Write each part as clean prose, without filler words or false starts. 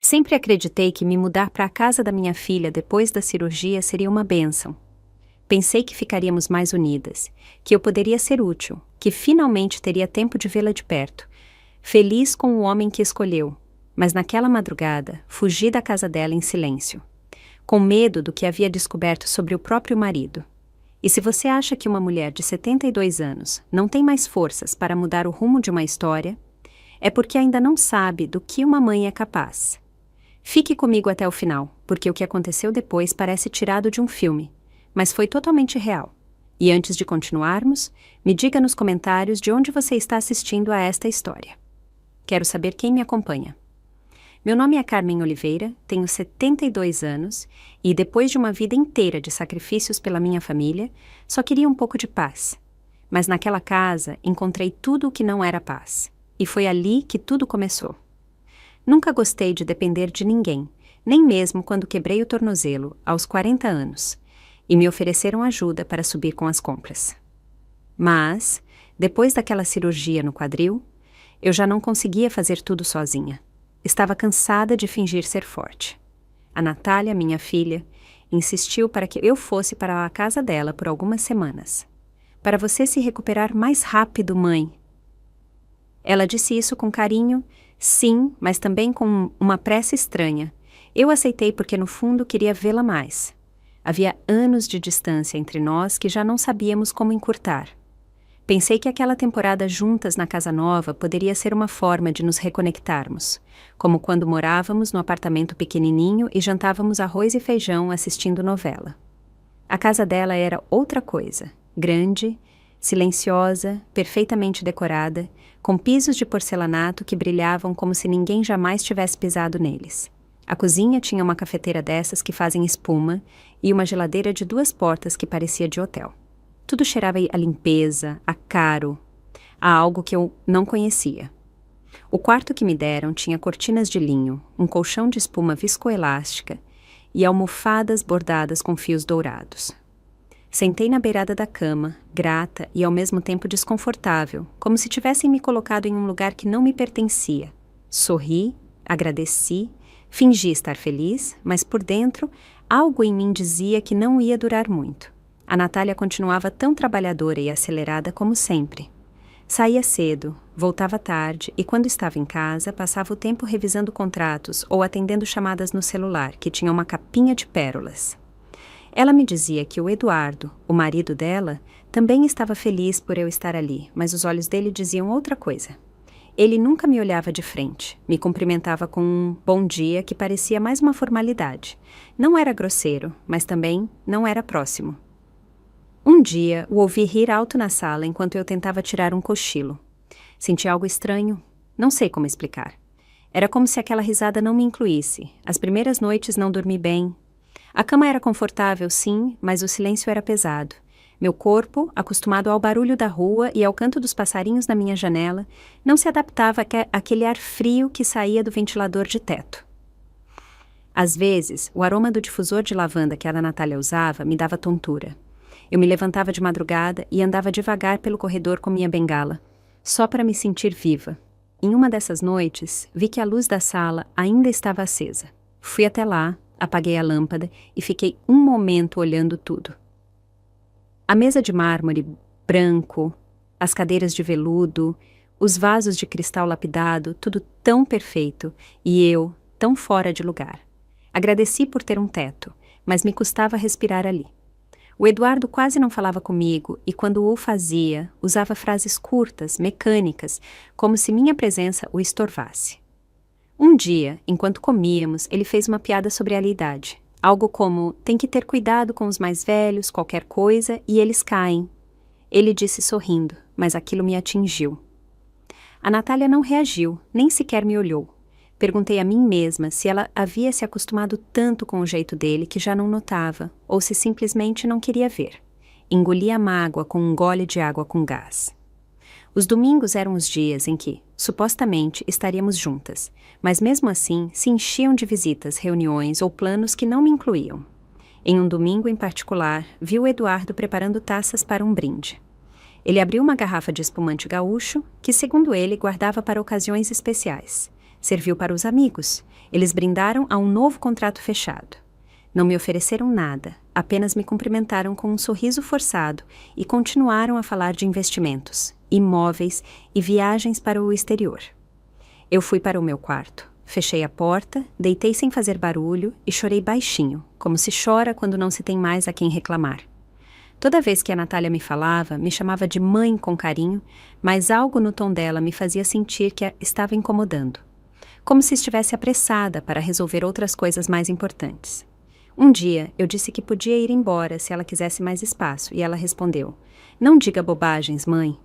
Sempre acreditei que me mudar para a casa da minha filha depois da cirurgia seria uma bênção. Pensei que ficaríamos mais unidas, que eu poderia ser útil, que finalmente teria tempo de vê-la de perto, feliz com o homem que escolheu. Mas naquela madrugada, fugi da casa dela em silêncio, com medo do que havia descoberto sobre o próprio marido. E se você acha que uma mulher de 72 anos não tem mais forças para mudar o rumo de uma história, é porque ainda não sabe do que uma mãe é capaz. Fique comigo até o final, porque o que aconteceu depois parece tirado de um filme, mas foi totalmente real. E antes de continuarmos, me diga nos comentários de onde você está assistindo a esta história. Quero saber quem me acompanha. Meu nome é Carmen Oliveira, tenho 72 anos e, depois de uma vida inteira de sacrifícios pela minha família, só queria um pouco de paz. Mas naquela casa encontrei tudo o que não era paz. E foi ali que tudo começou. Nunca gostei de depender de ninguém, nem mesmo quando quebrei o tornozelo, aos 40 anos, e me ofereceram ajuda para subir com as compras. Mas, depois daquela cirurgia no quadril, eu já não conseguia fazer tudo sozinha. Estava cansada de fingir ser forte. A Natália, minha filha, insistiu para que eu fosse para a casa dela por algumas semanas. Para você se recuperar mais rápido, mãe. Ela disse isso com carinho, sim, mas também com uma pressa estranha. Eu aceitei porque no fundo queria vê-la mais. Havia anos de distância entre nós que já não sabíamos como encurtar. Pensei que aquela temporada juntas na casa nova poderia ser uma forma de nos reconectarmos, como quando morávamos no apartamento pequenininho e jantávamos arroz e feijão assistindo novela. A casa dela era outra coisa, grande, silenciosa, perfeitamente decorada, com pisos de porcelanato que brilhavam como se ninguém jamais tivesse pisado neles. A cozinha tinha uma cafeteira dessas que fazem espuma e uma geladeira de 2 portas que parecia de hotel. Tudo cheirava a limpeza, a caro, a algo que eu não conhecia. O quarto que me deram tinha cortinas de linho, um colchão de espuma viscoelástica e almofadas bordadas com fios dourados. Sentei na beirada da cama, grata e ao mesmo tempo desconfortável, como se tivessem me colocado em um lugar que não me pertencia. Sorri, agradeci, fingi estar feliz, mas por dentro, algo em mim dizia que não ia durar muito. A Natália continuava tão trabalhadora e acelerada como sempre. Saía cedo, voltava tarde e, quando estava em casa, passava o tempo revisando contratos ou atendendo chamadas no celular, que tinha uma capinha de pérolas. Ela me dizia que o Eduardo, o marido dela, também estava feliz por eu estar ali, mas os olhos dele diziam outra coisa. Ele nunca me olhava de frente, me cumprimentava com um bom dia que parecia mais uma formalidade. Não era grosseiro, mas também não era próximo. Um dia, o ouvi rir alto na sala enquanto eu tentava tirar um cochilo. Senti algo estranho, não sei como explicar. Era como se aquela risada não me incluísse. As primeiras noites não dormi bem. A cama era confortável, sim, mas o silêncio era pesado. Meu corpo, acostumado ao barulho da rua e ao canto dos passarinhos na minha janela, não se adaptava àquele ar frio que saía do ventilador de teto. Às vezes, o aroma do difusor de lavanda que a Natália usava me dava tontura. Eu me levantava de madrugada e andava devagar pelo corredor com minha bengala, só para me sentir viva. Em uma dessas noites, vi que a luz da sala ainda estava acesa. Fui até lá, apaguei a lâmpada e fiquei um momento olhando tudo. A mesa de mármore branco, as cadeiras de veludo, os vasos de cristal lapidado, tudo tão perfeito e eu tão fora de lugar. Agradeci por ter um teto, mas me custava respirar ali. O Eduardo quase não falava comigo e, quando o fazia, usava frases curtas, mecânicas, como se minha presença o estorvasse. Um dia, enquanto comíamos, ele fez uma piada sobre a idade. Algo como, tem que ter cuidado com os mais velhos, qualquer coisa, e eles caem. Ele disse sorrindo, mas aquilo me atingiu. A Natália não reagiu, nem sequer me olhou. Perguntei a mim mesma se ela havia se acostumado tanto com o jeito dele que já não notava, ou se simplesmente não queria ver. Engoli a mágoa com um gole de água com gás. Os domingos eram os dias em que, supostamente, estaríamos juntas, mas mesmo assim se enchiam de visitas, reuniões ou planos que não me incluíam. Em um domingo em particular, vi o Eduardo preparando taças para um brinde. Ele abriu uma garrafa de espumante gaúcho, que, segundo ele, guardava para ocasiões especiais. Serviu para os amigos. Eles brindaram a um novo contrato fechado. Não me ofereceram nada, apenas me cumprimentaram com um sorriso forçado e continuaram a falar de investimentos, imóveis e viagens para o exterior. Eu fui para o meu quarto, fechei a porta, deitei sem fazer barulho e chorei baixinho, como se chora quando não se tem mais a quem reclamar. Toda vez que a Natália me falava, me chamava de mãe com carinho, mas algo no tom dela me fazia sentir que a estava incomodando, como se estivesse apressada para resolver outras coisas mais importantes. Um dia, eu disse que podia ir embora se ela quisesse mais espaço, e ela respondeu: "Não diga bobagens, mãe."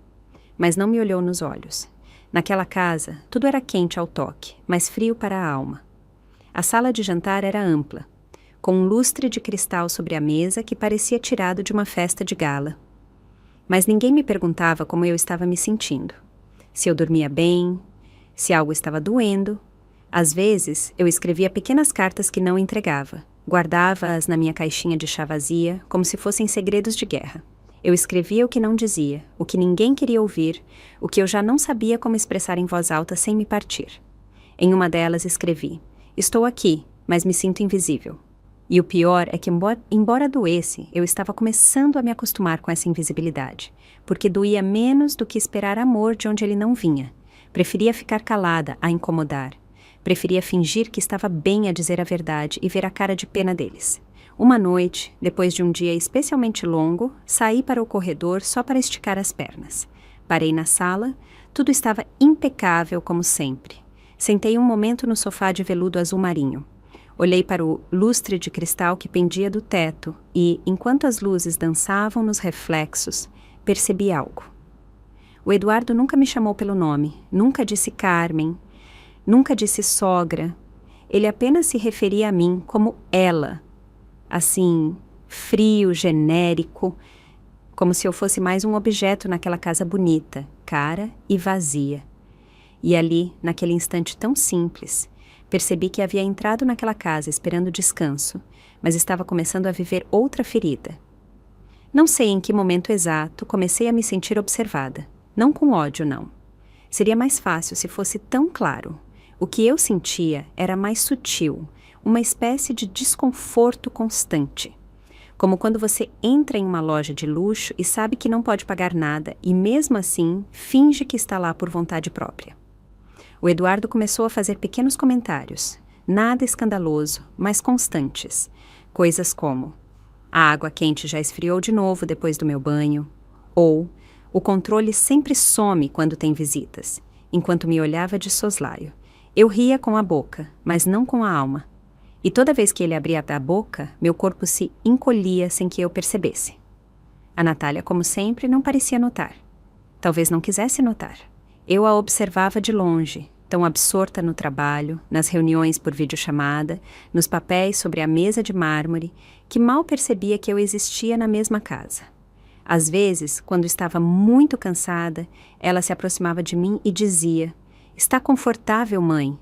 Mas não me olhou nos olhos. Naquela casa, tudo era quente ao toque, mas frio para a alma. A sala de jantar era ampla, com um lustre de cristal sobre a mesa que parecia tirado de uma festa de gala. Mas ninguém me perguntava como eu estava me sentindo. Se eu dormia bem, se algo estava doendo. Às vezes, eu escrevia pequenas cartas que não entregava. Guardava-as na minha caixinha de chá vazia, como se fossem segredos de guerra. Eu escrevia o que não dizia, o que ninguém queria ouvir, o que eu já não sabia como expressar em voz alta sem me partir. Em uma delas escrevi: "Estou aqui, mas me sinto invisível." E o pior é que, embora doesse, eu estava começando a me acostumar com essa invisibilidade, porque doía menos do que esperar amor de onde ele não vinha. Preferia ficar calada a incomodar. Preferia fingir que estava bem a dizer a verdade e ver a cara de pena deles. Uma noite, depois de um dia especialmente longo, saí para o corredor só para esticar as pernas. Parei na sala, tudo estava impecável como sempre. Sentei um momento no sofá de veludo azul marinho. Olhei para o lustre de cristal que pendia do teto e, enquanto as luzes dançavam nos reflexos, percebi algo. O Eduardo nunca me chamou pelo nome, nunca disse Carmen, nunca disse sogra. Ele apenas se referia a mim como ela. Assim, frio, genérico, como se eu fosse mais um objeto naquela casa bonita, cara e vazia. E ali, naquele instante tão simples, percebi que havia entrado naquela casa esperando descanso, mas estava começando a viver outra ferida. Não sei em que momento exato comecei a me sentir observada. Não com ódio, não. Seria mais fácil se fosse tão claro. O que eu sentia era mais sutil, uma espécie de desconforto constante. Como quando você entra em uma loja de luxo e sabe que não pode pagar nada e, mesmo assim, finge que está lá por vontade própria. O Eduardo começou a fazer pequenos comentários, nada escandaloso, mas constantes. Coisas como: "A água quente já esfriou de novo depois do meu banho", ou "O controle sempre some quando tem visitas", enquanto me olhava de soslaio. Eu ria com a boca, mas não com a alma. E toda vez que ele abria a boca, meu corpo se encolhia sem que eu percebesse. A Natália, como sempre, não parecia notar. Talvez não quisesse notar. Eu a observava de longe, tão absorta no trabalho, nas reuniões por videochamada, nos papéis sobre a mesa de mármore, que mal percebia que eu existia na mesma casa. Às vezes, quando estava muito cansada, ela se aproximava de mim e dizia: "Está confortável, mãe?"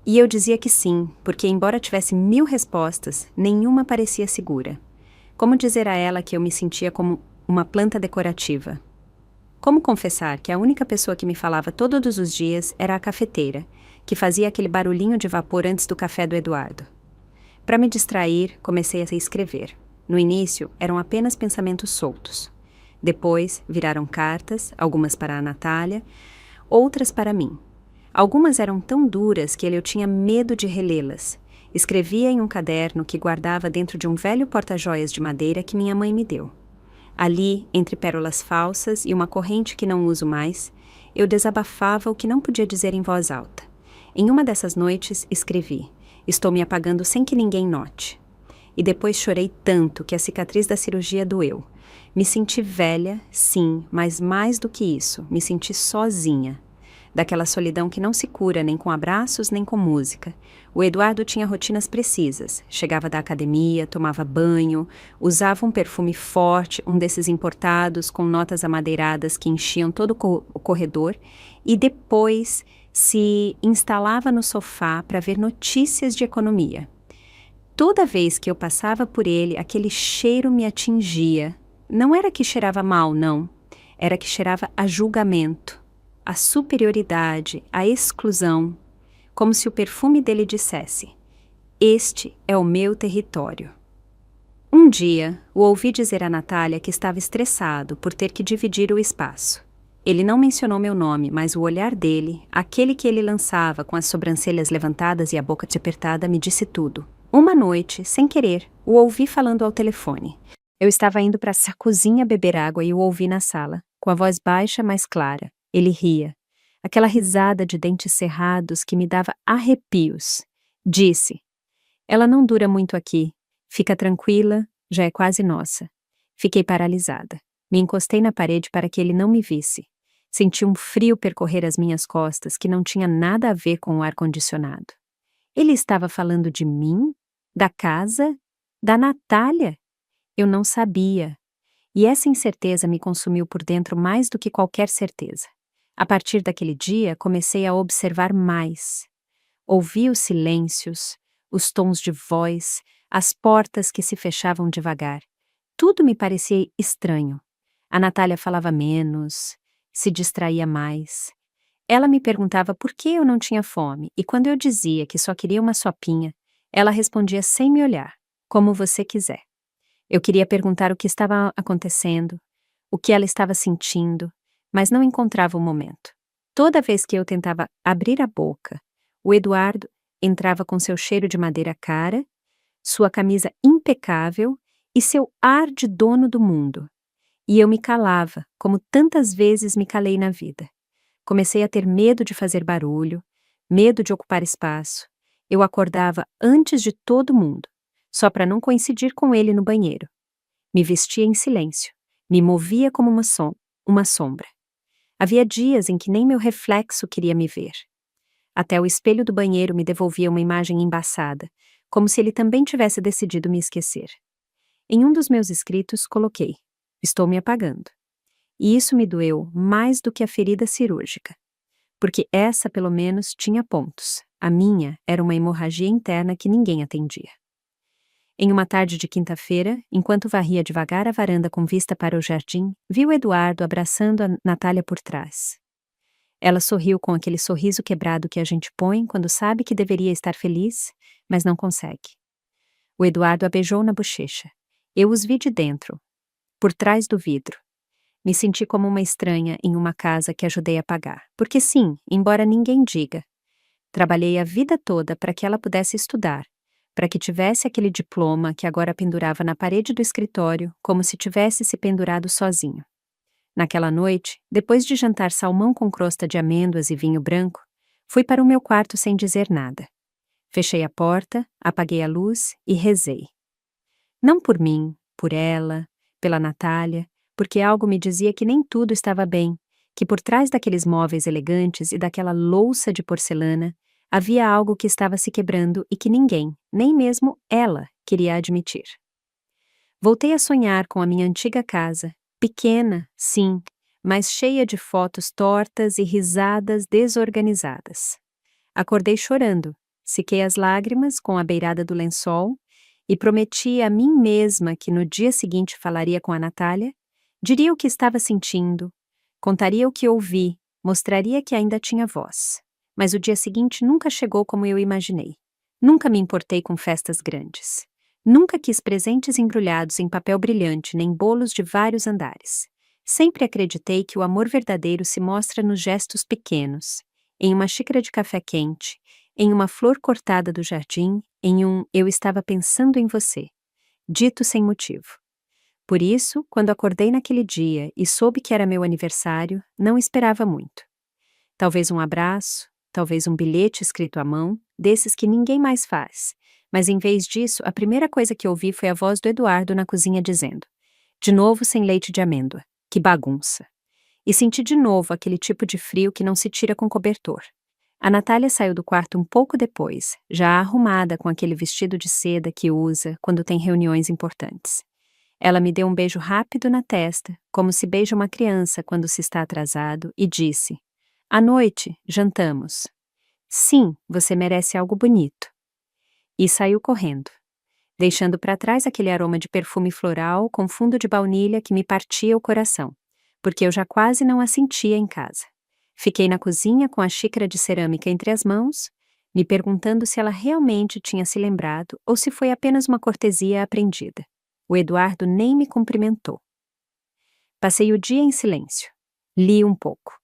E eu dizia que sim, porque embora tivesse 1000 respostas, nenhuma parecia segura. Como dizer a ela que eu me sentia como uma planta decorativa? Como confessar que a única pessoa que me falava todos os dias era a cafeteira, que fazia aquele barulhinho de vapor antes do café do Eduardo? Para me distrair, comecei a escrever. No início, eram apenas pensamentos soltos. Depois, viraram cartas, algumas para a Natália, outras para mim. Algumas eram tão duras que eu tinha medo de relê-las. Escrevia em um caderno que guardava dentro de um velho porta-joias de madeira que minha mãe me deu. Ali, entre pérolas falsas e uma corrente que não uso mais, eu desabafava o que não podia dizer em voz alta. Em uma dessas noites, escrevi: "Estou me apagando sem que ninguém note." E depois chorei tanto que a cicatriz da cirurgia doeu. Me senti velha, sim, mas mais do que isso, me senti sozinha. Daquela solidão que não se cura nem com abraços nem com música. O Eduardo tinha rotinas precisas. Chegava da academia, tomava banho, usava um perfume forte, um desses importados, com notas amadeiradas que enchiam todo o corredor, e depois se instalava no sofá para ver notícias de economia. Toda vez que eu passava por ele, aquele cheiro me atingia. Não era que cheirava mal, não. Era que cheirava a julgamento, a superioridade, a exclusão. como se o perfume dele dissesse: "Este é o meu território." Um dia, o ouvi dizer a Natália que estava estressado por ter que dividir o espaço. Ele não mencionou meu nome, mas o olhar dele, aquele que ele lançava com as sobrancelhas levantadas e a boca apertada, me disse tudo. Uma noite, sem querer, o ouvi falando ao telefone. Eu estava indo para a cozinha beber água e o ouvi na sala, com a voz baixa, mas clara. Ele ria. Aquela risada de dentes cerrados que me dava arrepios. Disse: "Ela não dura muito aqui. Fica tranquila, já é quase nossa." Fiquei paralisada. Me encostei na parede para que ele não me visse. Senti um frio percorrer as minhas costas que não tinha nada a ver com o ar-condicionado. Ele estava falando de mim? Da casa? Da Natália? Eu não sabia. E essa incerteza me consumiu por dentro mais do que qualquer certeza. A partir daquele dia, comecei a observar mais. Ouvi os silêncios, os tons de voz, as portas que se fechavam devagar. Tudo me parecia estranho. A Natália falava menos, se distraía mais. Ela me perguntava por que eu não tinha fome, e quando eu dizia que só queria uma sopinha, ela respondia sem me olhar: "Como você quiser." Eu queria perguntar o que estava acontecendo, o que ela estava sentindo, mas não encontrava o momento. Toda vez que eu tentava abrir a boca, o Eduardo entrava com seu cheiro de madeira cara, sua camisa impecável e seu ar de dono do mundo. E eu me calava, como tantas vezes me calei na vida. Comecei a ter medo de fazer barulho, medo de ocupar espaço. Eu acordava antes de todo mundo, só para não coincidir com ele no banheiro. Me vestia em silêncio, me movia como uma sombra. Havia dias em que nem meu reflexo queria me ver. Até o espelho do banheiro me devolvia uma imagem embaçada, como se ele também tivesse decidido me esquecer. Em um dos meus escritos, coloquei: "Estou me apagando." E isso me doeu mais do que a ferida cirúrgica. Porque essa, pelo menos, tinha pontos. A minha era uma hemorragia interna que ninguém atendia. Em uma tarde de quinta-feira, enquanto varria devagar a varanda com vista para o jardim, vi o Eduardo abraçando a Natália por trás. Ela sorriu com aquele sorriso quebrado que a gente põe quando sabe que deveria estar feliz, mas não consegue. O Eduardo a beijou na bochecha. Eu os vi de dentro, por trás do vidro. Me senti como uma estranha em uma casa que ajudei a pagar. Porque sim, embora ninguém diga, trabalhei a vida toda para que ela pudesse estudar, para que tivesse aquele diploma que agora pendurava na parede do escritório, como se tivesse se pendurado sozinho. Naquela noite, depois de jantar salmão com crosta de amêndoas e vinho branco, fui para o meu quarto sem dizer nada. Fechei a porta, apaguei a luz e rezei. Não por mim, por ela, pela Natália, porque algo me dizia que nem tudo estava bem, que por trás daqueles móveis elegantes e daquela louça de porcelana, havia algo que estava se quebrando e que ninguém, nem mesmo ela, queria admitir. Voltei a sonhar com a minha antiga casa, pequena, sim, mas cheia de fotos tortas e risadas desorganizadas. Acordei chorando, sequei as lágrimas com a beirada do lençol e prometi a mim mesma que no dia seguinte falaria com a Natália, diria o que estava sentindo, contaria o que ouvi, mostraria que ainda tinha voz. Mas o dia seguinte nunca chegou como eu imaginei. Nunca me importei com festas grandes. Nunca quis presentes embrulhados em papel brilhante nem bolos de vários andares. Sempre acreditei que o amor verdadeiro se mostra nos gestos pequenos, em uma xícara de café quente, em uma flor cortada do jardim, em um "eu estava pensando em você", dito sem motivo. Por isso, quando acordei naquele dia e soube que era meu aniversário, não esperava muito. Talvez um abraço, talvez um bilhete escrito à mão, desses que ninguém mais faz. Mas em vez disso, a primeira coisa que ouvi foi a voz do Eduardo na cozinha dizendo: "De novo sem leite de amêndoa. Que bagunça." E senti de novo aquele tipo de frio que não se tira com cobertor. A Natália saiu do quarto um pouco depois, já arrumada com aquele vestido de seda que usa quando tem reuniões importantes. Ela me deu um beijo rápido na testa, como se beija uma criança quando se está atrasado, e disse: "À noite, jantamos." "Sim, você merece algo bonito." E saiu correndo, deixando para trás aquele aroma de perfume floral com fundo de baunilha que me partia o coração, porque eu já quase não a sentia em casa. Fiquei na cozinha com a xícara de cerâmica entre as mãos, me perguntando se ela realmente tinha se lembrado ou se foi apenas uma cortesia aprendida. O Eduardo nem me cumprimentou. Passei o dia em silêncio. Li um pouco.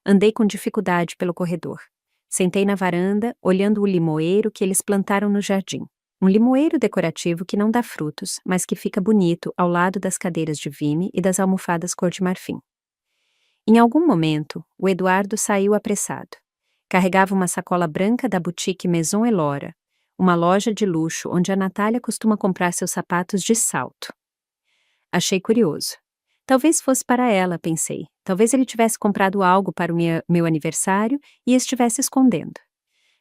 Andei com dificuldade pelo corredor. Sentei na varanda, olhando o limoeiro que eles plantaram no jardim. Um limoeiro decorativo que não dá frutos, mas que fica bonito ao lado das cadeiras de vime e das almofadas cor de marfim. Em algum momento, o Eduardo saiu apressado. Carregava uma sacola branca da boutique Maison Elora, uma loja de luxo onde a Natália costuma comprar seus sapatos de salto. Achei curioso. Talvez fosse para ela, pensei. Talvez ele tivesse comprado algo para o meu aniversário e estivesse escondendo.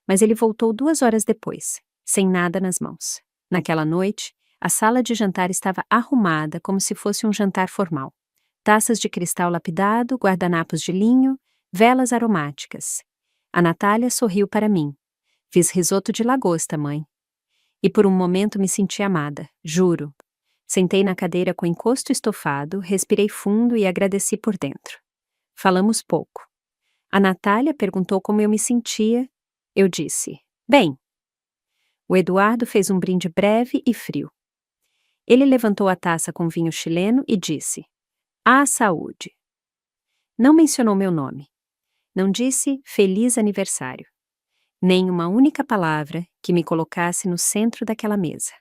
Mas ele voltou 2 horas depois, sem nada nas mãos. Naquela noite, a sala de jantar estava arrumada como se fosse um jantar formal. Taças de cristal lapidado, guardanapos de linho, velas aromáticas. A Natália sorriu para mim. Fiz risoto de lagosta, mãe. E por um momento me senti amada, juro. Sentei na cadeira com encosto estofado, respirei fundo e agradeci por dentro. Falamos pouco. A Natália perguntou como eu me sentia. Eu disse, bem. O Eduardo fez um brinde breve e frio. Ele levantou a taça com vinho chileno e disse, à saúde. Não mencionou meu nome. Não disse feliz aniversário. Nem uma única palavra que me colocasse no centro daquela mesa.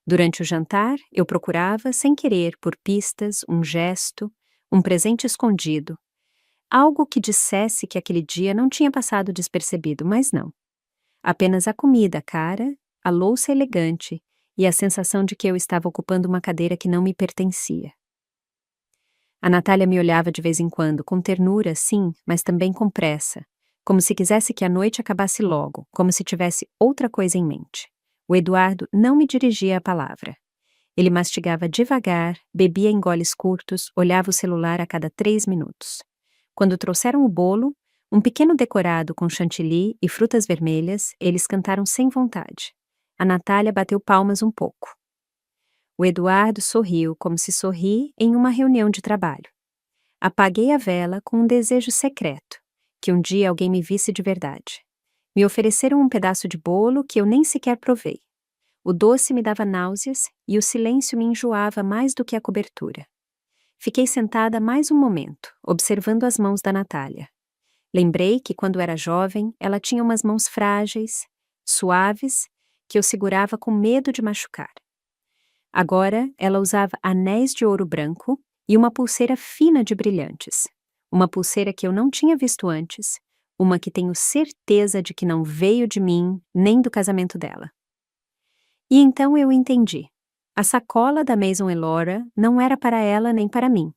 Durante o jantar, eu procurava, sem querer, por pistas, um gesto, um presente escondido, algo que dissesse que aquele dia não tinha passado despercebido, mas não. Apenas a comida cara, a louça elegante e a sensação de que eu estava ocupando uma cadeira que não me pertencia. A Natália me olhava de vez em quando, com ternura, sim, mas também com pressa, como se quisesse que a noite acabasse logo, como se tivesse outra coisa em mente. O Eduardo não me dirigia a palavra. Ele mastigava devagar, bebia em goles curtos, olhava o celular a cada 3 minutos. Quando trouxeram o bolo, um pequeno decorado com chantilly e frutas vermelhas, eles cantaram sem vontade. A Natália bateu palmas um pouco. O Eduardo sorriu como se sorri em uma reunião de trabalho. Apaguei a vela com um desejo secreto, que um dia alguém me visse de verdade. Me ofereceram um pedaço de bolo que eu nem sequer provei. O doce me dava náuseas e o silêncio me enjoava mais do que a cobertura. Fiquei sentada mais um momento, observando as mãos da Natália. Lembrei que quando era jovem, ela tinha umas mãos frágeis, suaves, que eu segurava com medo de machucar. Agora, ela usava anéis de ouro branco e uma pulseira fina de brilhantes. Uma pulseira que eu não tinha visto antes, uma que tenho certeza de que não veio de mim, nem do casamento dela. E então eu entendi. A sacola da Maison Elora não era para ela nem para mim.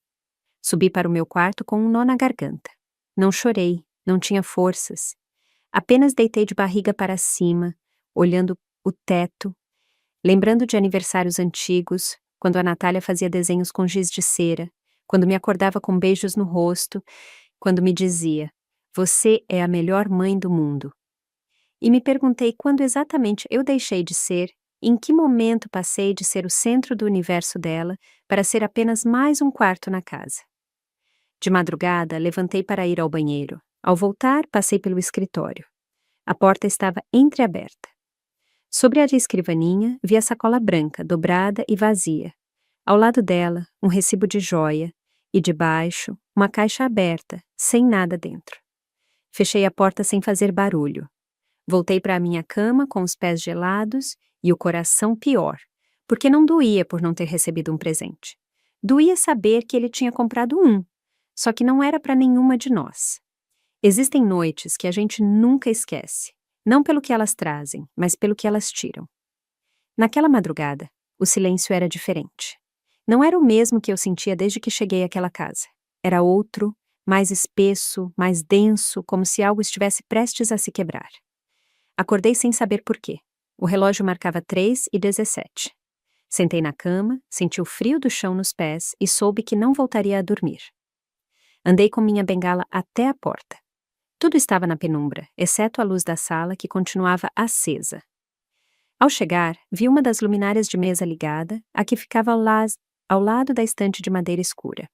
Subi para o meu quarto com um nó na garganta. Não chorei, não tinha forças. Apenas deitei de barriga para cima, olhando o teto, lembrando de aniversários antigos, quando a Natália fazia desenhos com giz de cera, quando me acordava com beijos no rosto, quando me dizia, você é a melhor mãe do mundo. E me perguntei quando exatamente eu deixei de ser, em que momento passei de ser o centro do universo dela para ser apenas mais um quarto na casa. De madrugada, levantei para ir ao banheiro. Ao voltar, passei pelo escritório. A porta estava entreaberta. Sobre a escrivaninha, vi a sacola branca, dobrada e vazia. Ao lado dela, um recibo de joia, e debaixo, uma caixa aberta, sem nada dentro. Fechei a porta sem fazer barulho. Voltei para a minha cama com os pés gelados e o coração pior, porque não doía por não ter recebido um presente. Doía saber que ele tinha comprado um, só que não era para nenhuma de nós. Existem noites que a gente nunca esquece, não pelo que elas trazem, mas pelo que elas tiram. Naquela madrugada, o silêncio era diferente. Não era o mesmo que eu sentia desde que cheguei àquela casa. Era outro, mais espesso, mais denso, como se algo estivesse prestes a se quebrar. Acordei sem saber por quê. O relógio marcava 3h17. Sentei na cama, senti o frio do chão nos pés e soube que não voltaria a dormir. Andei com minha bengala até a porta. Tudo estava na penumbra, exceto a luz da sala que continuava acesa. Ao chegar, vi uma das luminárias de mesa ligada, a que ficava ao lado da estante de madeira escura.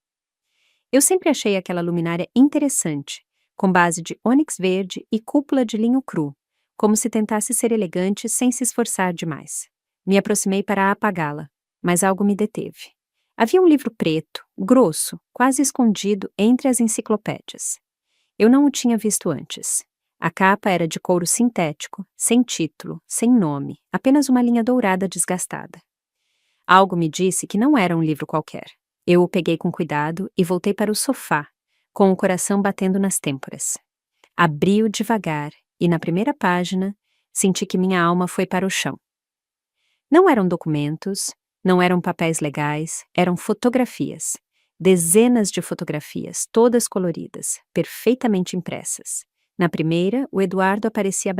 Eu sempre achei aquela luminária interessante, com base de ônix verde e cúpula de linho cru, como se tentasse ser elegante sem se esforçar demais. Me aproximei para apagá-la, mas algo me deteve. Havia um livro preto, grosso, quase escondido entre as enciclopédias. Eu não o tinha visto antes. A capa era de couro sintético, sem título, sem nome, apenas uma linha dourada desgastada. Algo me disse que não era um livro qualquer. Eu o peguei com cuidado e voltei para o sofá, com o coração batendo nas têmporas. Abri-o devagar e, na primeira página, senti que minha alma foi para o chão. Não eram documentos, não eram papéis legais, eram fotografias. Dezenas de fotografias, todas coloridas, perfeitamente impressas. Na primeira, o Eduardo aparecia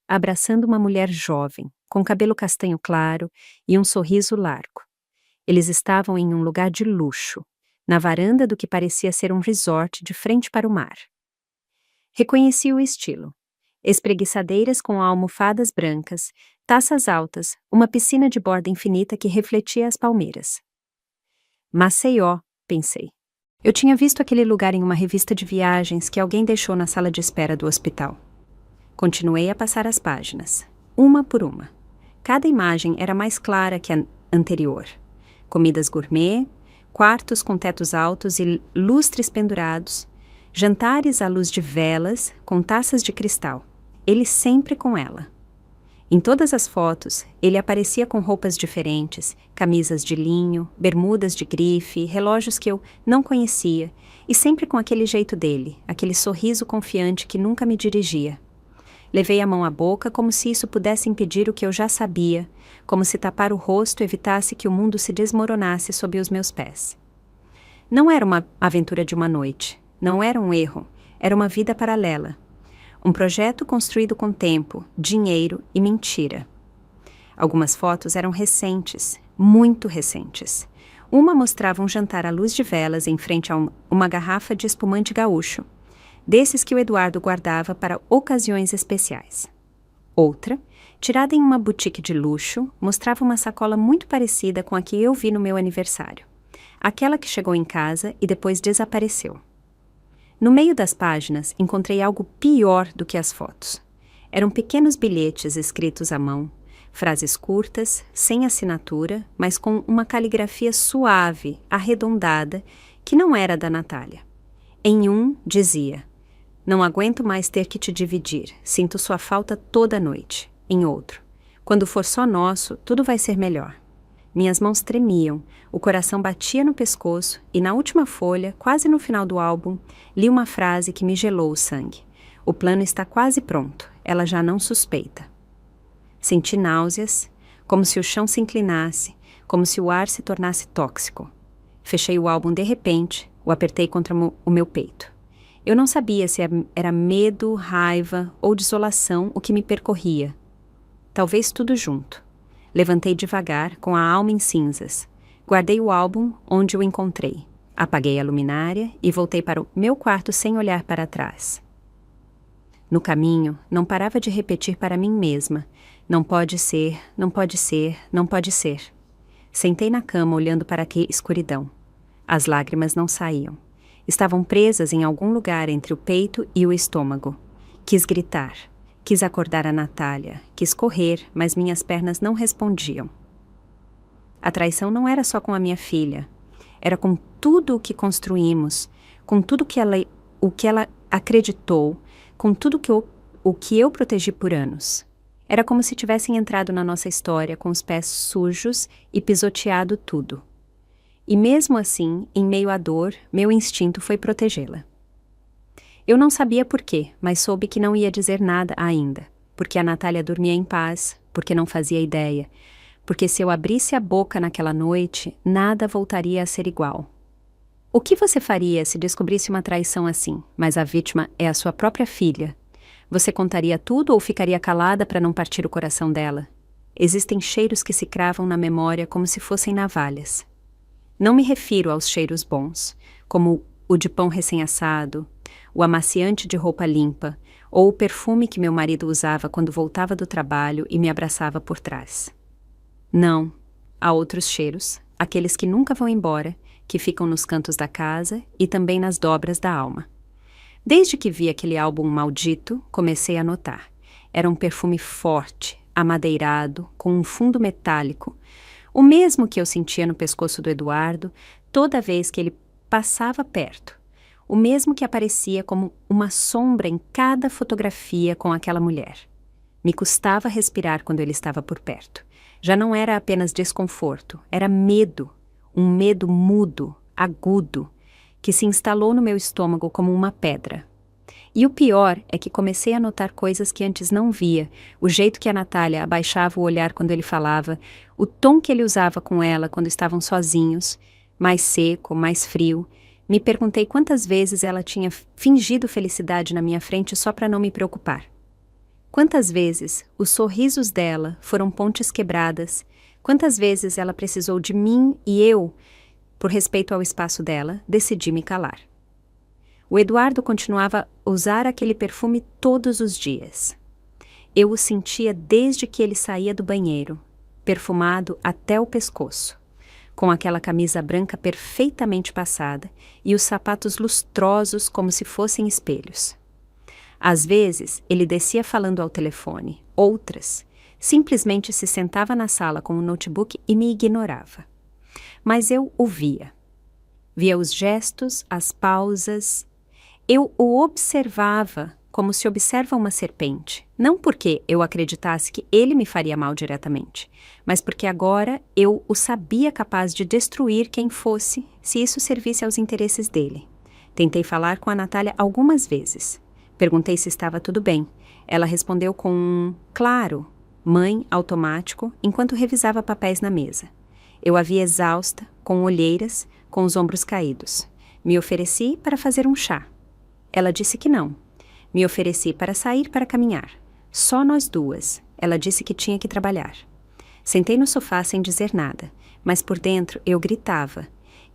abraçando uma mulher jovem, com cabelo castanho claro e um sorriso largo. Eles estavam em um lugar de luxo, na varanda do que parecia ser um resort de frente para o mar. Reconheci o estilo. Espreguiçadeiras com almofadas brancas, taças altas, uma piscina de borda infinita que refletia as palmeiras. Maceió, pensei. Eu tinha visto aquele lugar em uma revista de viagens que alguém deixou na sala de espera do hospital. Continuei a passar as páginas, uma por uma. Cada imagem era mais clara que a anterior. Comidas gourmet, quartos com tetos altos e lustres pendurados, jantares à luz de velas com taças de cristal. Ele sempre com ela. Em todas as fotos, ele aparecia com roupas diferentes, camisas de linho, bermudas de grife, relógios que eu não conhecia, e sempre com aquele jeito dele, aquele sorriso confiante que nunca me dirigia. Levei a mão à boca como se isso pudesse impedir o que eu já sabia, como se tapar o rosto evitasse que o mundo se desmoronasse sob os meus pés. Não era uma aventura de uma noite, não era um erro, era uma vida paralela. Um projeto construído com tempo, dinheiro e mentira. Algumas fotos eram recentes, muito recentes. Uma mostrava um jantar à luz de velas em frente a uma garrafa de espumante gaúcho, desses que o Eduardo guardava para ocasiões especiais. Outra, tirada em uma boutique de luxo, mostrava uma sacola muito parecida com a que eu vi no meu aniversário. Aquela que chegou em casa e depois desapareceu. No meio das páginas, encontrei algo pior do que as fotos. Eram pequenos bilhetes escritos à mão, frases curtas, sem assinatura, mas com uma caligrafia suave, arredondada, que não era da Natália. Em um, dizia: "Não aguento mais ter que te dividir, sinto sua falta toda noite." Em outro: "Quando for só nosso, tudo vai ser melhor." Minhas mãos tremiam, o coração batia no pescoço e na última folha, quase no final do álbum, li uma frase que me gelou o sangue. "O plano está quase pronto, ela já não suspeita." Senti náuseas, como se o chão se inclinasse, como se o ar se tornasse tóxico. Fechei o álbum de repente, o apertei contra o meu peito. Eu não sabia se era medo, raiva ou desolação o que me percorria. Talvez tudo junto. Levantei devagar, com a alma em cinzas. Guardei o álbum onde o encontrei. Apaguei a luminária e voltei para o meu quarto sem olhar para trás. No caminho, não parava de repetir para mim mesma: "Não pode ser, não pode ser, não pode ser." Sentei na cama olhando para a escuridão. As lágrimas não saíam. Estavam presas em algum lugar entre o peito e o estômago. Quis gritar. Quis acordar a Natália, quis correr, mas minhas pernas não respondiam. A traição não era só com a minha filha. Era com tudo o que construímos, com tudo o que ela acreditou, com tudo o que eu protegi por anos. Era como se tivessem entrado na nossa história com os pés sujos e pisoteado tudo. E mesmo assim, em meio à dor, meu instinto foi protegê-la. Eu não sabia por quê, mas soube que não ia dizer nada ainda, porque a Natália dormia em paz, porque não fazia ideia, porque se eu abrisse a boca naquela noite, nada voltaria a ser igual. O que você faria se descobrisse uma traição assim, mas a vítima é a sua própria filha? Você contaria tudo ou ficaria calada para não partir o coração dela? Existem cheiros que se cravam na memória como se fossem navalhas. Não me refiro aos cheiros bons, como o de pão recém-assado, o amaciante de roupa limpa, ou o perfume que meu marido usava quando voltava do trabalho e me abraçava por trás. Não, há outros cheiros, aqueles que nunca vão embora, que ficam nos cantos da casa e também nas dobras da alma. Desde que vi aquele álbum maldito, comecei a notar. era um perfume forte, amadeirado, com um fundo metálico, o mesmo que eu sentia no pescoço do Eduardo toda vez que ele passava perto, o mesmo que aparecia como uma sombra em cada fotografia com aquela mulher. Me custava respirar quando ele estava por perto. Já não era apenas desconforto, era medo, um medo mudo, agudo, que se instalou no meu estômago como uma pedra. E o pior é que comecei a notar coisas que antes não via, o jeito que a Natália abaixava o olhar quando ele falava, o tom que ele usava com ela quando estavam sozinhos, mais seco, mais frio. Me perguntei quantas vezes ela tinha fingido felicidade na minha frente só para não me preocupar. Quantas vezes os sorrisos dela foram pontes quebradas, quantas vezes ela precisou de mim e eu, por respeito ao espaço dela, decidi me calar. O Eduardo continuava a usar aquele perfume todos os dias. Eu o sentia desde que ele saía do banheiro, perfumado até o pescoço, com aquela camisa branca perfeitamente passada e os sapatos lustrosos como se fossem espelhos. Às vezes, ele descia falando ao telefone, outras, simplesmente se sentava na sala com o notebook e me ignorava. Mas eu o via. Via os gestos, as pausas. Eu o observava como se observa uma serpente, não porque eu acreditasse que ele me faria mal diretamente, mas porque agora eu o sabia capaz de destruir quem fosse, se isso servisse aos interesses dele. Tentei falar com a Natália algumas vezes. Perguntei se estava tudo bem. Ela respondeu com um claro, mãe, automático, enquanto revisava papéis na mesa. Eu a vi exausta, com olheiras, com os ombros caídos. Me ofereci para fazer um chá. Ela disse que não. Me ofereci para sair para caminhar. Só nós duas. Ela disse que tinha que trabalhar. Sentei no sofá sem dizer nada, mas por dentro eu gritava.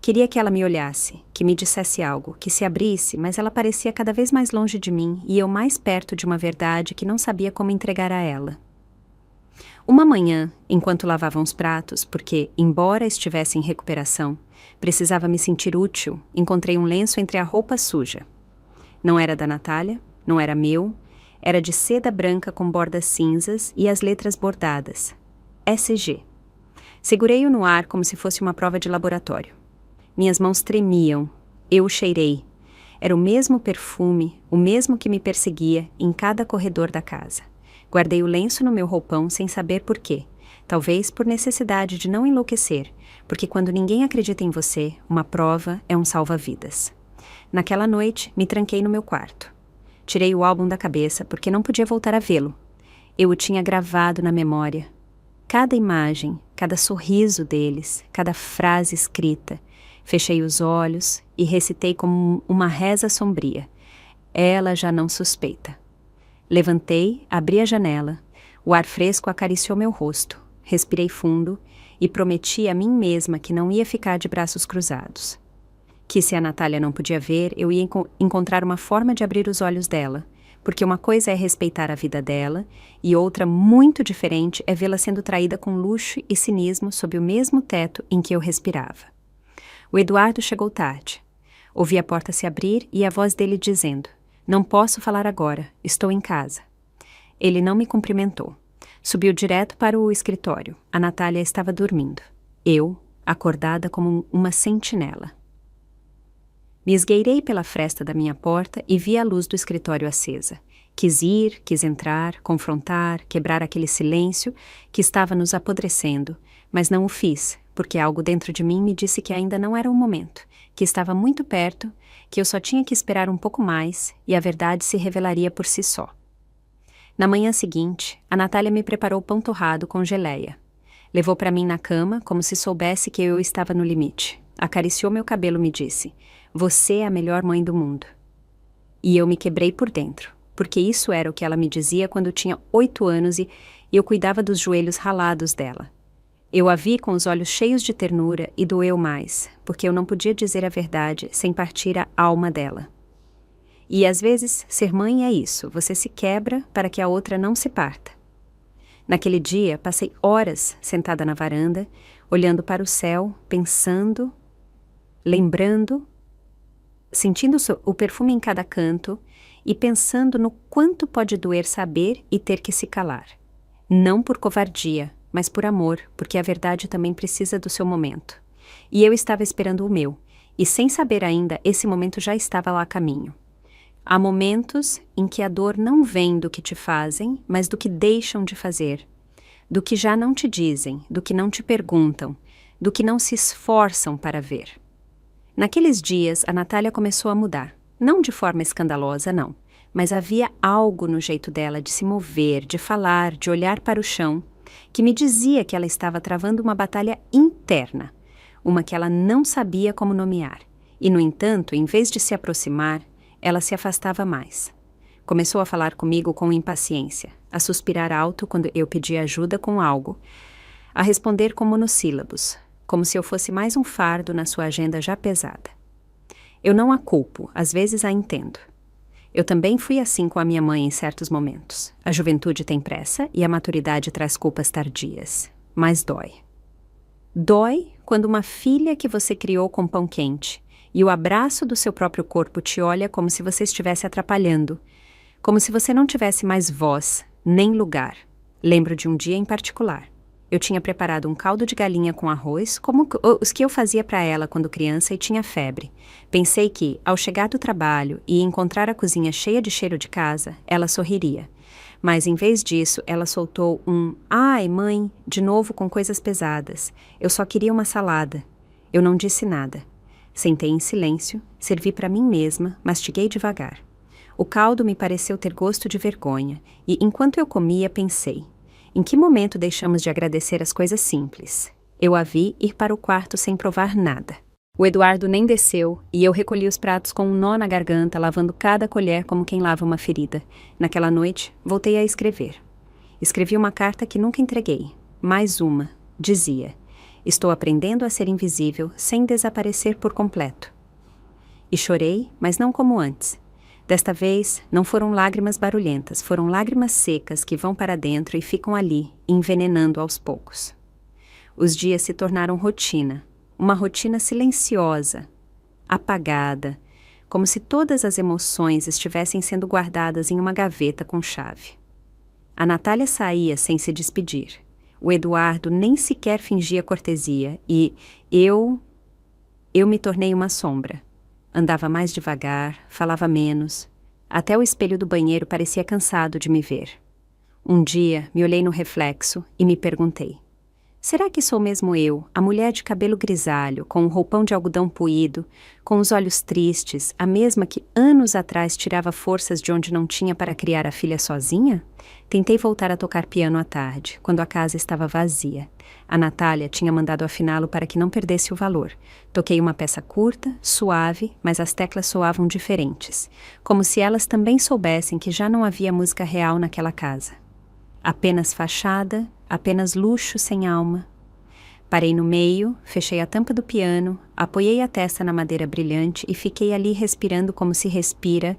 Queria que ela me olhasse, que me dissesse algo, que se abrisse, mas ela parecia cada vez mais longe de mim e eu mais perto de uma verdade que não sabia como entregar a ela. Uma manhã, enquanto lavava os pratos, porque, embora estivesse em recuperação, precisava me sentir útil, encontrei um lenço entre a roupa suja. Não era da Natália, não era meu, era de seda branca com bordas cinzas e as letras bordadas. SG. Segurei-o no ar como se fosse uma prova de laboratório. Minhas mãos tremiam. Eu o cheirei. Era o mesmo perfume, o mesmo que me perseguia em cada corredor da casa. Guardei o lenço no meu roupão sem saber por quê. Talvez por necessidade de não enlouquecer, porque quando ninguém acredita em você, uma prova é um salva-vidas. Naquela noite, me tranquei no meu quarto. Tirei o álbum da cabeça porque não podia voltar a vê-lo. Eu o tinha gravado na memória. Cada imagem, cada sorriso deles, cada frase escrita. Fechei os olhos e recitei como uma reza sombria. Ela já não suspeita. Levantei, abri a janela. O ar fresco acariciou meu rosto. Respirei fundo e prometi a mim mesma que não ia ficar de braços cruzados. Que se a Natália não podia ver, eu ia encontrar uma forma de abrir os olhos dela, porque uma coisa é respeitar a vida dela e outra muito diferente é vê-la sendo traída com luxo e cinismo sob o mesmo teto em que eu respirava. O Eduardo chegou tarde. Ouvi a porta se abrir e a voz dele dizendo: "Não posso falar agora, estou em casa." Ele não me cumprimentou. Subiu direto para o escritório. A Natália estava dormindo. Eu, acordada como uma sentinela. Me esgueirei pela fresta da minha porta e vi a luz do escritório acesa. Quis ir, quis entrar, confrontar, quebrar aquele silêncio que estava nos apodrecendo, mas não o fiz, porque algo dentro de mim me disse que ainda não era o momento, que estava muito perto, que eu só tinha que esperar um pouco mais e a verdade se revelaria por si só. Na manhã seguinte, a Natália me preparou pão torrado com geleia. Levou para mim na cama, como se soubesse que eu estava no limite. Acariciou meu cabelo e me disse: "Você é a melhor mãe do mundo." E eu me quebrei por dentro, porque isso era o que ela me dizia quando eu tinha 8 anos e eu cuidava dos joelhos ralados dela. Eu a vi com os olhos cheios de ternura e doeu mais, porque eu não podia dizer a verdade sem partir a alma dela. E às vezes, ser mãe é isso, você se quebra para que a outra não se parta. Naquele dia, passei horas sentada na varanda, olhando para o céu, pensando, lembrando, sentindo o perfume em cada canto e pensando no quanto pode doer saber e ter que se calar. Não por covardia, mas por amor, porque a verdade também precisa do seu momento. E eu estava esperando o meu, e sem saber ainda, esse momento já estava lá a caminho. Há momentos em que a dor não vem do que te fazem, mas do que deixam de fazer, do que já não te dizem, do que não te perguntam, do que não se esforçam para ver. Naqueles dias, a Natália começou a mudar. Não de forma escandalosa, não, mas havia algo no jeito dela de se mover, de falar, de olhar para o chão, que me dizia que ela estava travando uma batalha interna, uma que ela não sabia como nomear. E, no entanto, em vez de se aproximar, ela se afastava mais. Começou a falar comigo com impaciência, a suspirar alto quando eu pedia ajuda com algo, a responder com monossílabos, como se eu fosse mais um fardo na sua agenda já pesada. Eu não a culpo, às vezes a entendo. Eu também fui assim com a minha mãe em certos momentos. A juventude tem pressa e a maturidade traz culpas tardias. Mas dói. Dói quando uma filha que você criou com pão quente e o abraço do seu próprio corpo te olha como se você estivesse atrapalhando, como se você não tivesse mais voz, nem lugar. Lembro de um dia em particular. Eu tinha preparado um caldo de galinha com arroz, como os que eu fazia para ela quando criança e tinha febre. Pensei que, ao chegar do trabalho e encontrar a cozinha cheia de cheiro de casa, ela sorriria. Mas, em vez disso, ela soltou um "Ai, mãe", de novo com coisas pesadas. Eu só queria uma salada. Eu não disse nada. Sentei em silêncio, servi para mim mesma, mastiguei devagar. O caldo me pareceu ter gosto de vergonha, e enquanto eu comia, pensei: em que momento deixamos de agradecer as coisas simples? Eu a vi ir para o quarto sem provar nada. O Eduardo nem desceu, e eu recolhi os pratos com um nó na garganta, lavando cada colher como quem lava uma ferida. Naquela noite, voltei a escrever. Escrevi uma carta que nunca entreguei. Mais uma. Dizia: estou aprendendo a ser invisível sem desaparecer por completo. E chorei, mas não como antes. Desta vez, não foram lágrimas barulhentas, foram lágrimas secas que vão para dentro e ficam ali, envenenando aos poucos. Os dias se tornaram rotina, uma rotina silenciosa, apagada, como se todas as emoções estivessem sendo guardadas em uma gaveta com chave. A Natália saía sem se despedir. O Eduardo nem sequer fingia cortesia e eu me tornei uma sombra. Andava mais devagar, falava menos. Até o espelho do banheiro parecia cansado de me ver. Um dia, me olhei no reflexo e me perguntei: será que sou mesmo eu, a mulher de cabelo grisalho, com um roupão de algodão puído, com os olhos tristes, a mesma que anos atrás tirava forças de onde não tinha para criar a filha sozinha? Tentei voltar a tocar piano à tarde, quando a casa estava vazia. A Natália tinha mandado afiná-lo para que não perdesse o valor. Toquei uma peça curta, suave, mas as teclas soavam diferentes, como se elas também soubessem que já não havia música real naquela casa. Apenas fachada, apenas luxo sem alma. Parei no meio, fechei a tampa do piano, apoiei a testa na madeira brilhante e fiquei ali respirando como se respira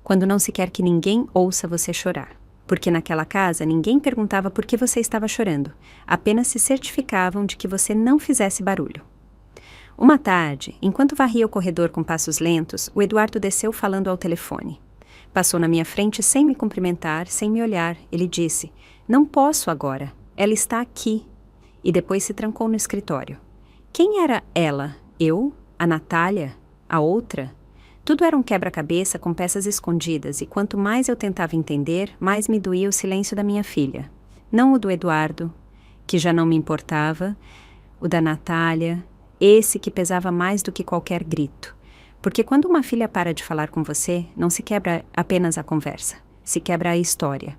quando não se quer que ninguém ouça você chorar. Porque naquela casa ninguém perguntava por que você estava chorando, apenas se certificavam de que você não fizesse barulho. Uma tarde, enquanto varria o corredor com passos lentos, o Eduardo desceu falando ao telefone. Passou na minha frente sem me cumprimentar, sem me olhar. Ele disse: não posso agora, ela está aqui. E depois se trancou no escritório. Quem era ela? Eu? A Natália? A outra? Tudo era um quebra-cabeça com peças escondidas, e quanto mais eu tentava entender, mais me doía o silêncio da minha filha. Não o do Eduardo, que já não me importava, o da Natália, esse que pesava mais do que qualquer grito. Porque quando uma filha para de falar com você, não se quebra apenas a conversa, se quebra a história.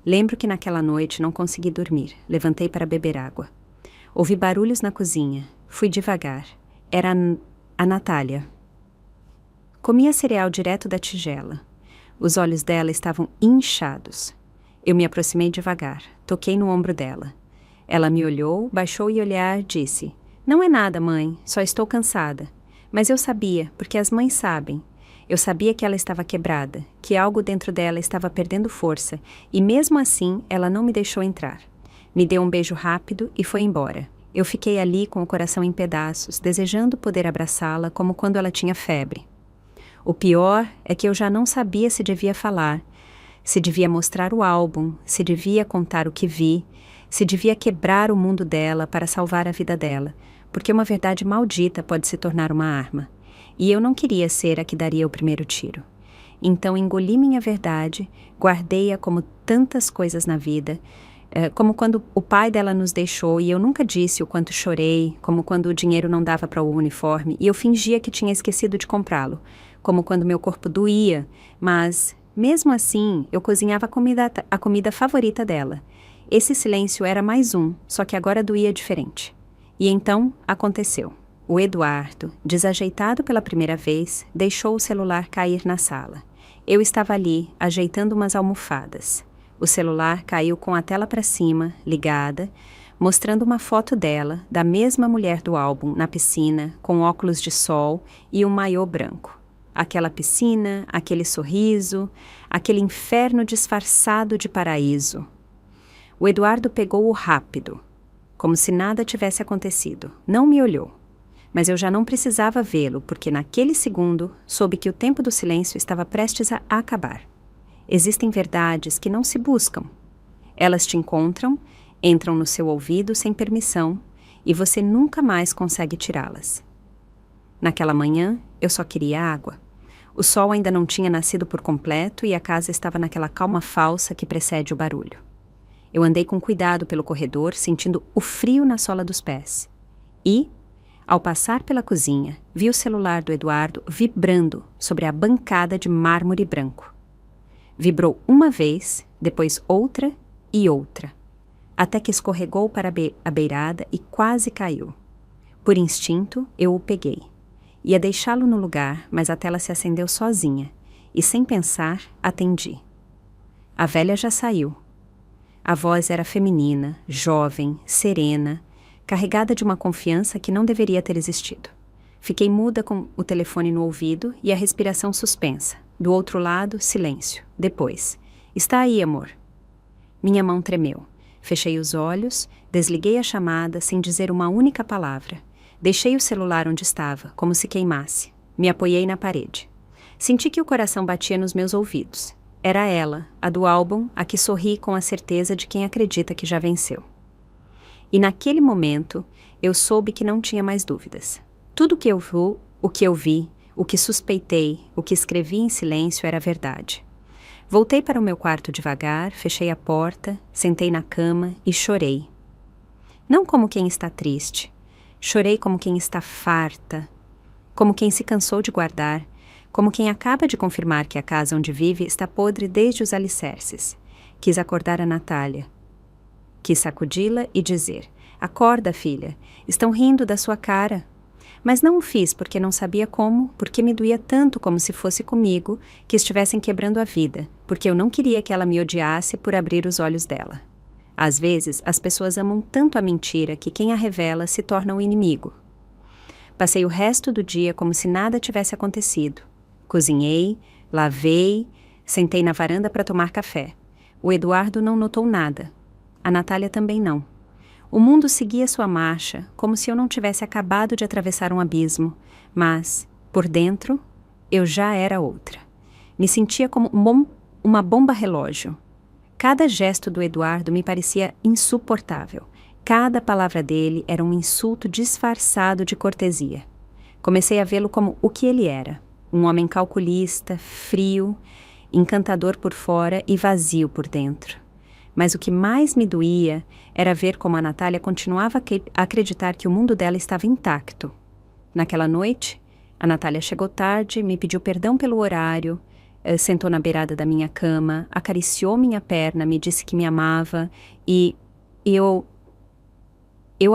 Lembro que naquela noite não consegui dormir, levantei para beber água. Ouvi barulhos na cozinha, fui devagar. Era a Natália. Comia cereal direto da tigela. Os olhos dela estavam inchados. Eu me aproximei devagar, toquei no ombro dela. Ela me olhou, baixou o olhar, disse: não é nada, mãe, só estou cansada. Mas eu sabia, porque as mães sabem. Eu sabia que ela estava quebrada, que algo dentro dela estava perdendo força, e mesmo assim ela não me deixou entrar. Me deu um beijo rápido e foi embora. Eu fiquei ali com o coração em pedaços, desejando poder abraçá-la como quando ela tinha febre. O pior é que eu já não sabia se devia falar, se devia mostrar o álbum, se devia contar o que vi, se devia quebrar o mundo dela para salvar a vida dela, porque uma verdade maldita pode se tornar uma arma. E eu não queria ser a que daria o primeiro tiro. Então engoli minha verdade, guardei-a como tantas coisas na vida, como quando o pai dela nos deixou e eu nunca disse o quanto chorei, como quando o dinheiro não dava para o uniforme e eu fingia que tinha esquecido de comprá-lo, como quando meu corpo doía, mas, mesmo assim, eu cozinhava a comida favorita dela. Esse silêncio era mais um, só que agora doía diferente. E então aconteceu. O Eduardo, desajeitado pela primeira vez, deixou o celular cair na sala. Eu estava ali, ajeitando umas almofadas. O celular caiu com a tela para cima, ligada, mostrando uma foto dela, da mesma mulher do álbum, na piscina, com óculos de sol e um maiô branco. Aquela piscina, aquele sorriso, aquele inferno disfarçado de paraíso. O Eduardo pegou-o rápido, como se nada tivesse acontecido. Não me olhou. Mas eu já não precisava vê-lo, porque naquele segundo soube que o tempo do silêncio estava prestes a acabar. Existem verdades que não se buscam. Elas te encontram, entram no seu ouvido sem permissão, e você nunca mais consegue tirá-las. Naquela manhã, eu só queria água. O sol ainda não tinha nascido por completo e a casa estava naquela calma falsa que precede o barulho. Eu andei com cuidado pelo corredor, sentindo o frio na sola dos pés. E, ao passar pela cozinha, vi o celular do Eduardo vibrando sobre a bancada de mármore branco. Vibrou uma vez, depois outra e outra, até que escorregou para a beirada e quase caiu. Por instinto, eu o peguei. Ia deixá-lo no lugar, mas a tela se acendeu sozinha, e sem pensar, atendi. A velha já saiu. A voz era feminina, jovem, serena, carregada de uma confiança que não deveria ter existido. Fiquei muda com o telefone no ouvido e a respiração suspensa. Do outro lado, silêncio. Depois, está aí, amor. Minha mão tremeu. Fechei os olhos, desliguei a chamada sem dizer uma única palavra. Deixei o celular onde estava, como se queimasse. Me apoiei na parede. Senti que o coração batia nos meus ouvidos. Era ela, a do álbum, a que sorri com a certeza de quem acredita que já venceu. E naquele momento, eu soube que não tinha mais dúvidas. Tudo o que eu vi, o que suspeitei, o que escrevi em silêncio era verdade. Voltei para o meu quarto devagar, fechei a porta, sentei na cama e chorei. Não como quem está triste. Chorei como quem está farta, como quem se cansou de guardar, como quem acaba de confirmar que a casa onde vive está podre desde os alicerces. Quis acordar a Natália. Quis sacudi-la e dizer: acorda, filha, estão rindo da sua cara. Mas não o fiz porque não sabia como, porque me doía tanto como se fosse comigo que estivessem quebrando a vida, porque eu não queria que ela me odiasse por abrir os olhos dela. Às vezes, as pessoas amam tanto a mentira que quem a revela se torna o inimigo. Passei o resto do dia como se nada tivesse acontecido. Cozinhei, lavei, sentei na varanda para tomar café. O Eduardo não notou nada. A Natália também não. O mundo seguia sua marcha, como se eu não tivesse acabado de atravessar um abismo, mas, por dentro, eu já era outra. Me sentia como uma bomba relógio. Cada gesto do Eduardo me parecia insuportável. Cada palavra dele era um insulto disfarçado de cortesia. Comecei a vê-lo como o que ele era. Um homem calculista, frio, encantador por fora e vazio por dentro. Mas o que mais me doía era ver como a Natália continuava a acreditar que o mundo dela estava intacto. Naquela noite, a Natália chegou tarde, me pediu perdão pelo horário, sentou na beirada da minha cama, acariciou minha perna, me disse que me amava e eu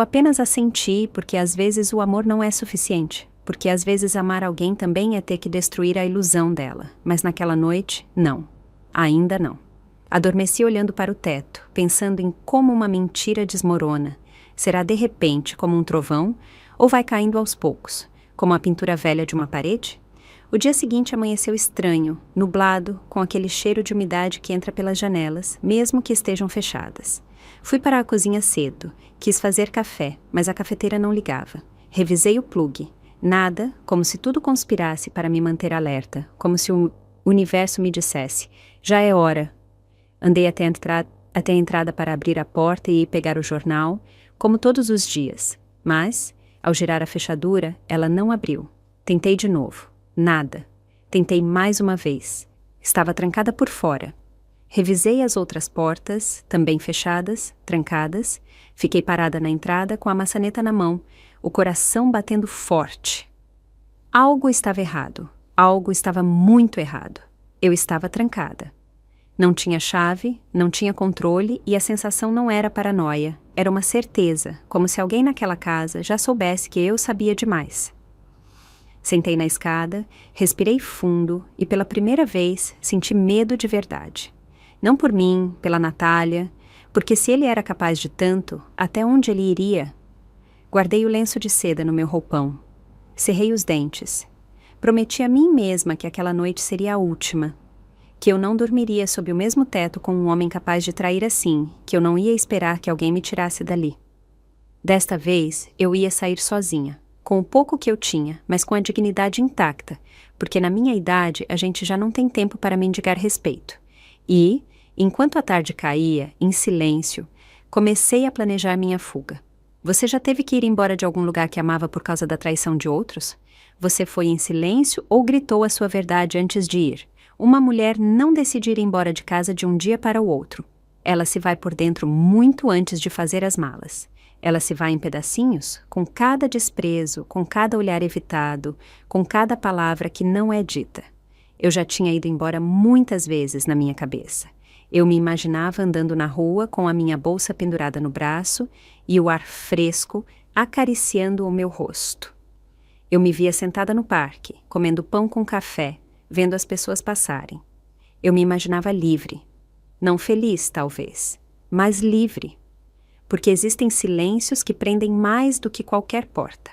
apenas assenti porque às vezes o amor não é suficiente, porque às vezes amar alguém também é ter que destruir a ilusão dela. Mas naquela noite, não. Ainda não. Adormeci olhando para o teto, pensando em como uma mentira desmorona. Será de repente como um trovão ou vai caindo aos poucos, como a pintura velha de uma parede? O dia seguinte amanheceu estranho, nublado, com aquele cheiro de umidade que entra pelas janelas, mesmo que estejam fechadas. Fui para a cozinha cedo, quis fazer café, mas a cafeteira não ligava. Revisei o plugue. Nada, como se tudo conspirasse para me manter alerta, como se o universo me dissesse: já é hora. Andei até a entrada para abrir a porta e ir pegar o jornal, como todos os dias. Mas, ao girar a fechadura, ela não abriu. Tentei de novo. Nada. Tentei mais uma vez. Estava trancada por fora. Revisei as outras portas, também fechadas, trancadas. Fiquei parada na entrada com a maçaneta na mão, o coração batendo forte. Algo estava errado. Algo estava muito errado. Eu estava trancada. Não tinha chave, não tinha controle e a sensação não era paranoia. Era uma certeza, como se alguém naquela casa já soubesse que eu sabia demais. Sentei na escada, respirei fundo e pela primeira vez senti medo de verdade. Não por mim, pela Natália, porque se ele era capaz de tanto, até onde ele iria? Guardei o lenço de seda no meu roupão. Cerrei os dentes. Prometi a mim mesma que aquela noite seria a última. Que eu não dormiria sob o mesmo teto com um homem capaz de trair assim, que eu não ia esperar que alguém me tirasse dali. Desta vez, eu ia sair sozinha, com o pouco que eu tinha, mas com a dignidade intacta, porque na minha idade a gente já não tem tempo para mendigar respeito. E, enquanto a tarde caía, em silêncio, comecei a planejar minha fuga. Você já teve que ir embora de algum lugar que amava por causa da traição de outros? Você foi em silêncio ou gritou a sua verdade antes de ir? Uma mulher não decide ir embora de casa de um dia para o outro. Ela se vai por dentro muito antes de fazer as malas. Ela se vai em pedacinhos, com cada desprezo, com cada olhar evitado, com cada palavra que não é dita. Eu já tinha ido embora muitas vezes na minha cabeça. Eu me imaginava andando na rua com a minha bolsa pendurada no braço e o ar fresco acariciando o meu rosto. Eu me via sentada no parque, comendo pão com café, vendo as pessoas passarem. Eu me imaginava livre. Não feliz, talvez, mas livre. Porque existem silêncios que prendem mais do que qualquer porta.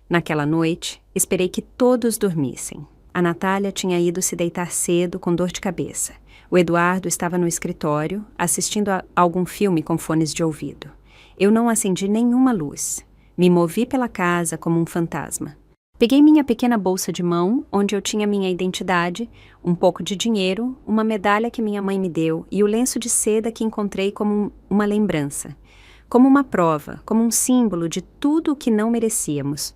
Naquela noite, esperei que todos dormissem. A Natália tinha ido se deitar cedo com dor de cabeça. O Eduardo estava no escritório, assistindo a algum filme com fones de ouvido. Eu não acendi nenhuma luz. Me movi pela casa como um fantasma. Peguei minha pequena bolsa de mão, onde eu tinha minha identidade, um pouco de dinheiro, uma medalha que minha mãe me deu e o lenço de seda que encontrei como uma lembrança. Como uma prova, como um símbolo de tudo o que não merecíamos.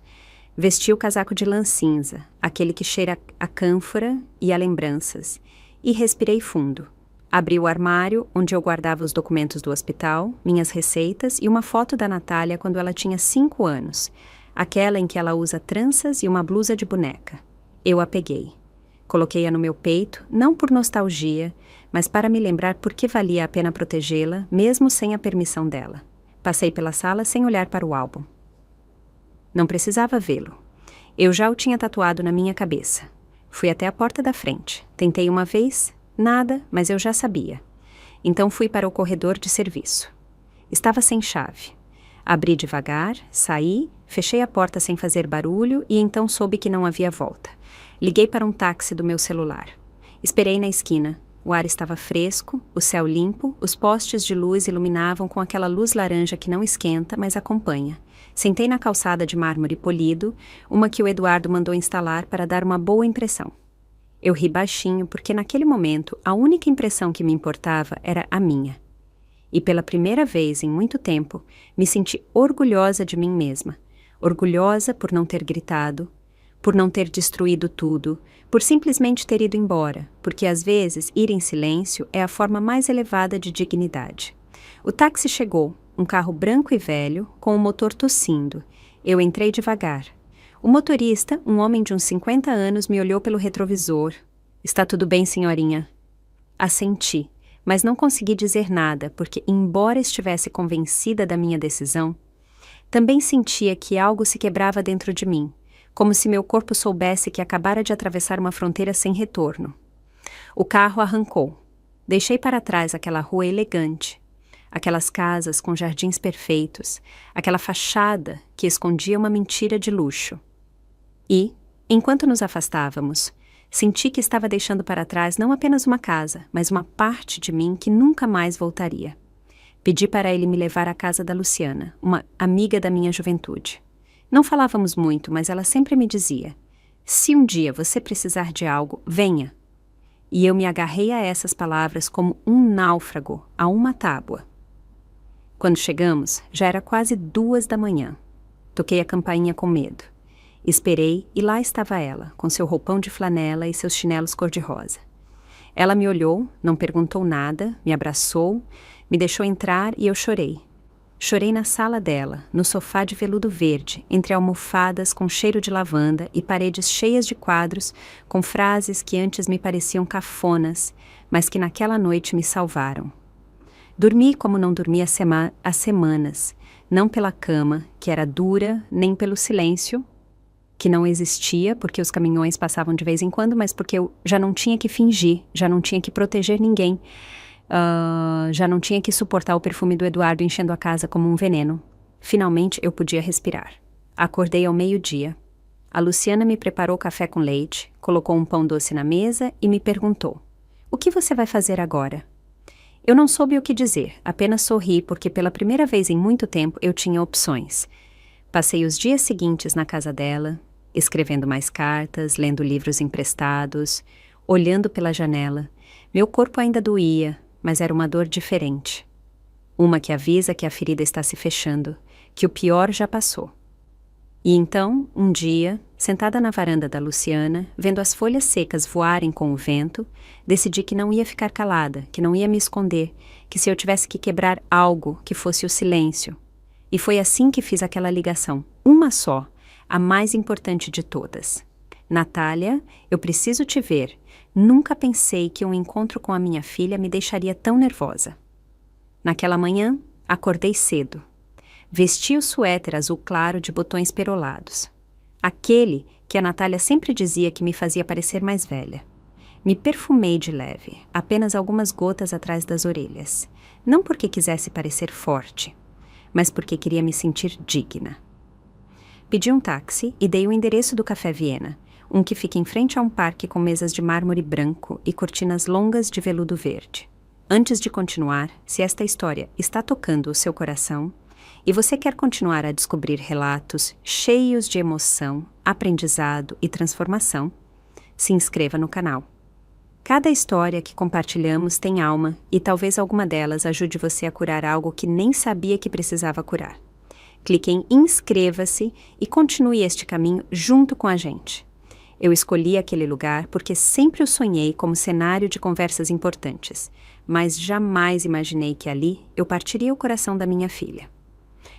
Vesti o casaco de lã cinza, aquele que cheira a cânfora e a lembranças, e respirei fundo. Abri o armário, onde eu guardava os documentos do hospital, minhas receitas e uma foto da Natália quando ela tinha 5 anos, aquela em que ela usa tranças e uma blusa de boneca. Eu a peguei. Coloquei-a no meu peito, não por nostalgia, mas para me lembrar por que valia a pena protegê-la, mesmo sem a permissão dela. Passei pela sala sem olhar para o álbum. Não precisava vê-lo. Eu já o tinha tatuado na minha cabeça. Fui até a porta da frente. Tentei uma vez, nada, mas eu já sabia. Então fui para o corredor de serviço. Estava sem chave. Abri devagar, saí, fechei a porta sem fazer barulho e então soube que não havia volta. Liguei para um táxi do meu celular. Esperei na esquina. O ar estava fresco, o céu limpo, os postes de luz iluminavam com aquela luz laranja que não esquenta, mas acompanha. Sentei na calçada de mármore polido, uma que o Eduardo mandou instalar para dar uma boa impressão. Eu ri baixinho porque naquele momento a única impressão que me importava era a minha. E pela primeira vez em muito tempo, me senti orgulhosa de mim mesma. Orgulhosa por não ter gritado, por não ter destruído tudo, por simplesmente ter ido embora, porque às vezes ir em silêncio é a forma mais elevada de dignidade. O táxi chegou, um carro branco e velho, com o motor tossindo. Eu entrei devagar. O motorista, um homem de uns 50 anos, me olhou pelo retrovisor. "Está tudo bem, senhorinha?" Assenti, mas não consegui dizer nada, porque, embora estivesse convencida da minha decisão, também sentia que algo se quebrava dentro de mim, como se meu corpo soubesse que acabara de atravessar uma fronteira sem retorno. O carro arrancou. Deixei para trás aquela rua elegante, aquelas casas com jardins perfeitos, aquela fachada que escondia uma mentira de luxo. E, enquanto nos afastávamos, senti que estava deixando para trás não apenas uma casa, mas uma parte de mim que nunca mais voltaria. Pedi para ele me levar à casa da Luciana, uma amiga da minha juventude. Não falávamos muito, mas ela sempre me dizia: se um dia você precisar de algo, venha. E eu me agarrei a essas palavras como um náufrago a uma tábua. Quando chegamos, já era quase 2 da manhã. Toquei a campainha com medo. Esperei e lá estava ela, com seu roupão de flanela e seus chinelos cor-de-rosa. Ela me olhou, não perguntou nada, me abraçou, me deixou entrar e eu chorei. Chorei na sala dela, no sofá de veludo verde, entre almofadas com cheiro de lavanda e paredes cheias de quadros com frases que antes me pareciam cafonas, mas que naquela noite me salvaram. Dormi como não dormi há semanas, não pela cama, que era dura, nem pelo silêncio, que não existia, porque os caminhões passavam de vez em quando, mas porque eu já não tinha que fingir, já não tinha que proteger ninguém. Já não tinha que suportar o perfume do Eduardo enchendo a casa como um veneno. Finalmente eu podia respirar. Acordei ao meio-dia. A Luciana me preparou café com leite, colocou um pão doce na mesa e me perguntou: "O que você vai fazer agora?" Eu não soube o que dizer, apenas sorri porque pela primeira vez em muito tempo eu tinha opções. Passei os dias seguintes na casa dela, escrevendo mais cartas, lendo livros emprestados, olhando pela janela. Meu corpo ainda doía, mas era uma dor diferente. Uma que avisa que a ferida está se fechando, que o pior já passou. E então, um dia, sentada na varanda da Luciana, vendo as folhas secas voarem com o vento, decidi que não ia ficar calada, que não ia me esconder, que se eu tivesse que quebrar algo, que fosse o silêncio. E foi assim que fiz aquela ligação, uma só, a mais importante de todas. Natália, eu preciso te ver. Nunca pensei que um encontro com a minha filha me deixaria tão nervosa. Naquela manhã, acordei cedo. Vesti o suéter azul claro de botões perolados. Aquele que a Natália sempre dizia que me fazia parecer mais velha. Me perfumei de leve, apenas algumas gotas atrás das orelhas. Não porque quisesse parecer forte, mas porque queria me sentir digna. Pedi um táxi e dei o endereço do Café Viena, um que fica em frente a um parque com mesas de mármore branco e cortinas longas de veludo verde. Antes de continuar, se esta história está tocando o seu coração e você quer continuar a descobrir relatos cheios de emoção, aprendizado e transformação, se inscreva no canal. Cada história que compartilhamos tem alma e talvez alguma delas ajude você a curar algo que nem sabia que precisava curar. Clique em inscreva-se e continue este caminho junto com a gente. Eu escolhi aquele lugar porque sempre o sonhei como cenário de conversas importantes, mas jamais imaginei que ali eu partiria o coração da minha filha.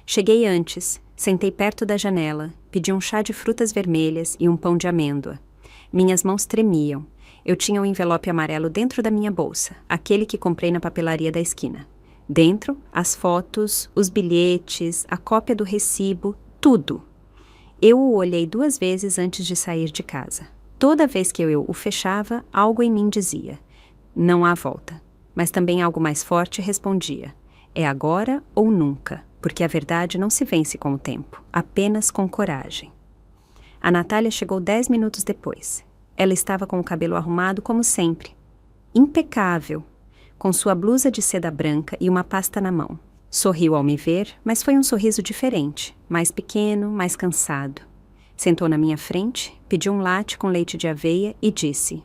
Cheguei antes, sentei perto da janela, pedi um chá de frutas vermelhas e um pão de amêndoa. Minhas mãos tremiam. Eu tinha um envelope amarelo dentro da minha bolsa, aquele que comprei na papelaria da esquina. Dentro, as fotos, os bilhetes, a cópia do recibo, tudo. Eu o olhei 2 vezes antes de sair de casa. Toda vez que eu o fechava, algo em mim dizia: não há volta. Mas também algo mais forte respondia: é agora ou nunca, porque a verdade não se vence com o tempo, apenas com coragem. A Natália chegou 10 minutos depois. Ela estava com o cabelo arrumado como sempre. Impecável, com sua blusa de seda branca e uma pasta na mão. Sorriu ao me ver, mas foi um sorriso diferente, mais pequeno, mais cansado. Sentou na minha frente, pediu um latte com leite de aveia e disse: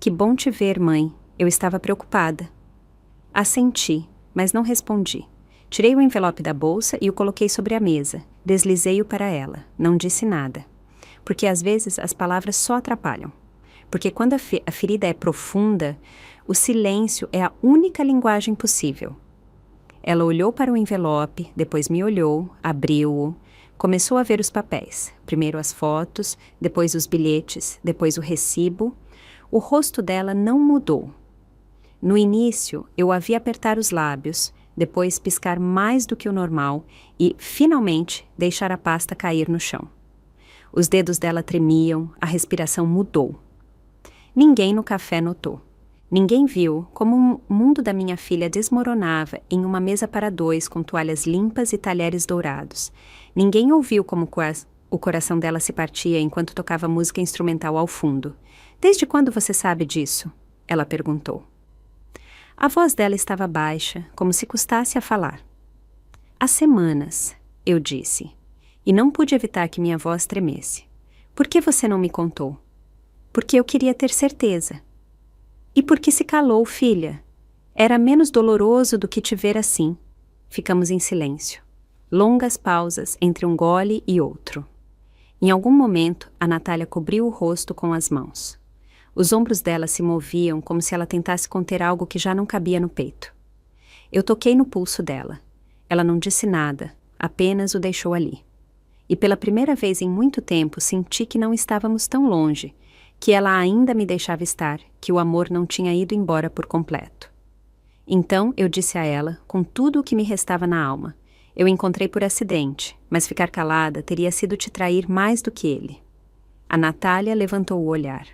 que bom te ver, mãe. Eu estava preocupada. Assenti, mas não respondi. Tirei o envelope da bolsa e o coloquei sobre a mesa. Deslizei-o para ela. Não disse nada. Porque às vezes as palavras só atrapalham. Porque quando a ferida é profunda, o silêncio é a única linguagem possível. Ela olhou para o envelope, depois me olhou, abriu-o, começou a ver os papéis. Primeiro as fotos, depois os bilhetes, depois o recibo. O rosto dela não mudou. No início, eu a vi apertar os lábios, depois piscar mais do que o normal e, finalmente, deixar a pasta cair no chão. Os dedos dela tremiam, a respiração mudou. Ninguém no café notou. Ninguém viu como o mundo da minha filha desmoronava em uma mesa para 2 com toalhas limpas e talheres dourados. Ninguém ouviu como o coração dela se partia enquanto tocava música instrumental ao fundo. Desde quando você sabe disso? Ela perguntou. A voz dela estava baixa, como se custasse a falar. Há semanas, eu disse. e não pude evitar que minha voz tremesse. Por que você não me contou? Porque eu queria ter certeza. E por que se calou, filha? Era menos doloroso do que te ver assim. Ficamos em silêncio. Longas pausas entre um gole e outro. Em algum momento, a Natália cobriu o rosto com as mãos. Os ombros dela se moviam como se ela tentasse conter algo que já não cabia no peito. Eu toquei no pulso dela. Ela não disse nada, apenas o deixou ali. E pela primeira vez em muito tempo senti que não estávamos tão longe, que ela ainda me deixava estar, que o amor não tinha ido embora por completo. Então eu disse a ela, com tudo o que me restava na alma: eu encontrei por acidente, mas ficar calada teria sido te trair mais do que ele. A Natália levantou o olhar.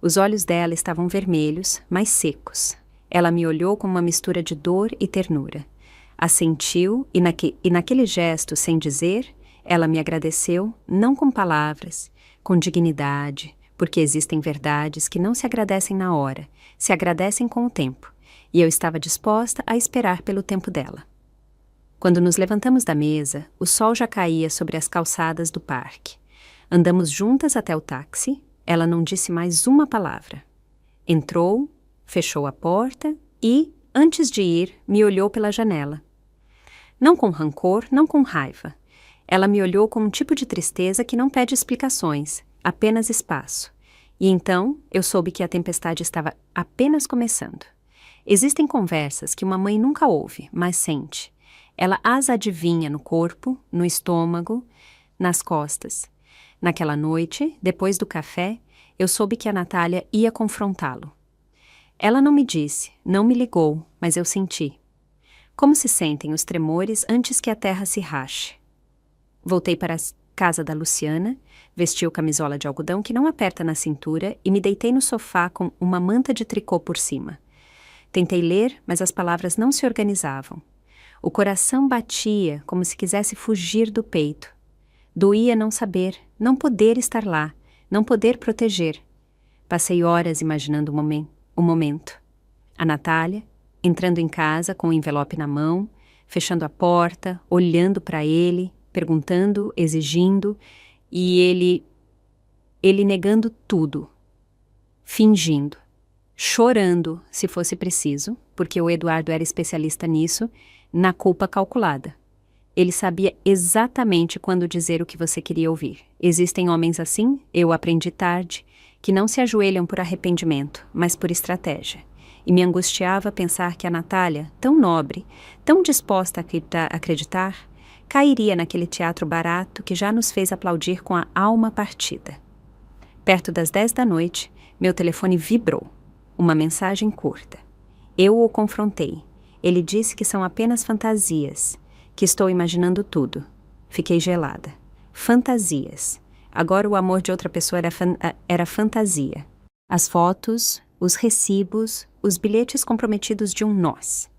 Os olhos dela estavam vermelhos, mas secos. Ela me olhou com uma mistura de dor e ternura. Assentiu e naquele gesto, sem dizer, ela me agradeceu, não com palavras, com dignidade, porque existem verdades que não se agradecem na hora, se agradecem com o tempo, e eu estava disposta a esperar pelo tempo dela. Quando nos levantamos da mesa, o sol já caía sobre as calçadas do parque. Andamos juntas até o táxi, ela não disse mais uma palavra. Entrou, fechou a porta e, antes de ir, me olhou pela janela. Não com rancor, não com raiva. Ela me olhou com um tipo de tristeza que não pede explicações, apenas espaço. E então eu soube que a tempestade estava apenas começando. Existem conversas que uma mãe nunca ouve, mas sente. Ela as adivinha no corpo, no estômago, nas costas. Naquela noite, depois do café, eu soube que a Natália ia confrontá-lo. Ela não me disse, não me ligou, mas eu senti. Como se sentem os tremores antes que a terra se rache. Voltei para a casa da Luciana, vesti o camisola de algodão que não aperta na cintura e me deitei no sofá com uma manta de tricô por cima. Tentei ler, mas as palavras não se organizavam. O coração batia como se quisesse fugir do peito. Doía não saber, não poder estar lá, não poder proteger. Passei horas imaginando o momento. A Natália, entrando em casa com o envelope na mão, fechando a porta, olhando para ele, perguntando, exigindo, e ele negando tudo, fingindo, chorando, se fosse preciso, porque o Eduardo era especialista nisso, na culpa calculada. Ele sabia exatamente quando dizer o que você queria ouvir. Existem homens assim, eu aprendi tarde, que não se ajoelham por arrependimento, mas por estratégia. E me angustiava pensar que a Natália, tão nobre, tão disposta a acreditar, cairia naquele teatro barato que já nos fez aplaudir com a alma partida. Perto das 10 da noite, meu telefone vibrou. Uma mensagem curta. Eu o confrontei. Ele disse que são apenas fantasias, que estou imaginando tudo. Fiquei gelada. Fantasias. Agora o amor de outra pessoa era fantasia. As fotos, os recibos, os bilhetes comprometidos de um nós.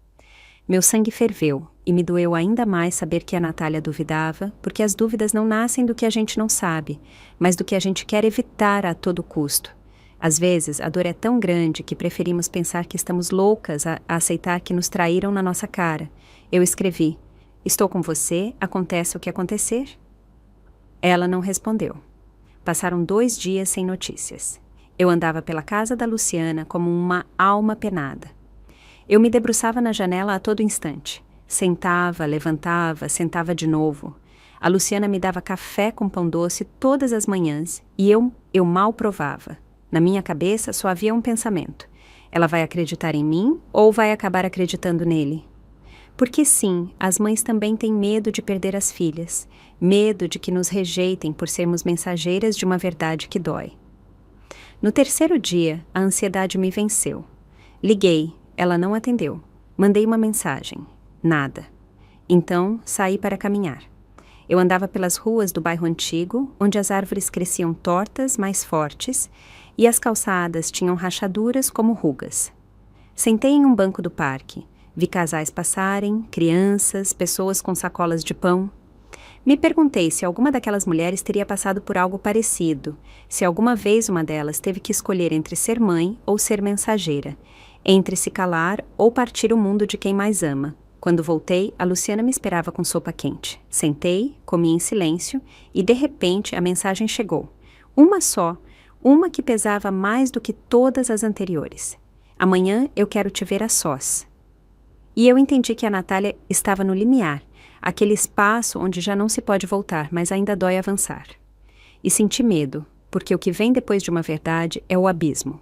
Meu sangue ferveu e me doeu ainda mais saber que a Natália duvidava, porque as dúvidas não nascem do que a gente não sabe, mas do que a gente quer evitar a todo custo. Às vezes, a dor é tão grande que preferimos pensar que estamos loucas a aceitar que nos traíram na nossa cara. Eu escrevi: estou com você, acontece o que acontecer. Ela não respondeu. Passaram 2 dias sem notícias. Eu andava pela casa da Luciana como uma alma penada. Eu me debruçava na janela a todo instante. Sentava, levantava, sentava de novo. A Luciana me dava café com pão doce todas as manhãs e eu mal provava. Na minha cabeça só havia um pensamento: ela vai acreditar em mim ou vai acabar acreditando nele? Porque sim, as mães também têm medo de perder as filhas, medo de que nos rejeitem por sermos mensageiras de uma verdade que dói. No 3º dia, a ansiedade me venceu. Liguei, ela não atendeu. Mandei uma mensagem. Nada. Então, saí para caminhar. Eu andava pelas ruas do bairro antigo, onde as árvores cresciam tortas, mais fortes, e as calçadas tinham rachaduras como rugas. Sentei em um banco do parque. Vi casais passarem, crianças, pessoas com sacolas de pão. Me perguntei se alguma daquelas mulheres teria passado por algo parecido, se alguma vez uma delas teve que escolher entre ser mãe ou ser mensageira, entre se calar ou partir o mundo de quem mais ama, Quando voltei, a Luciana me esperava com sopa quente. Sentei, comi em silêncio e, de repente, a mensagem chegou. Uma só, uma que pesava mais do que todas as anteriores. Amanhã eu quero te ver a sós. E eu entendi que a Natália estava no limiar, aquele espaço onde já não se pode voltar, mas ainda dói avançar. E senti medo, porque o que vem depois de uma verdade é o abismo.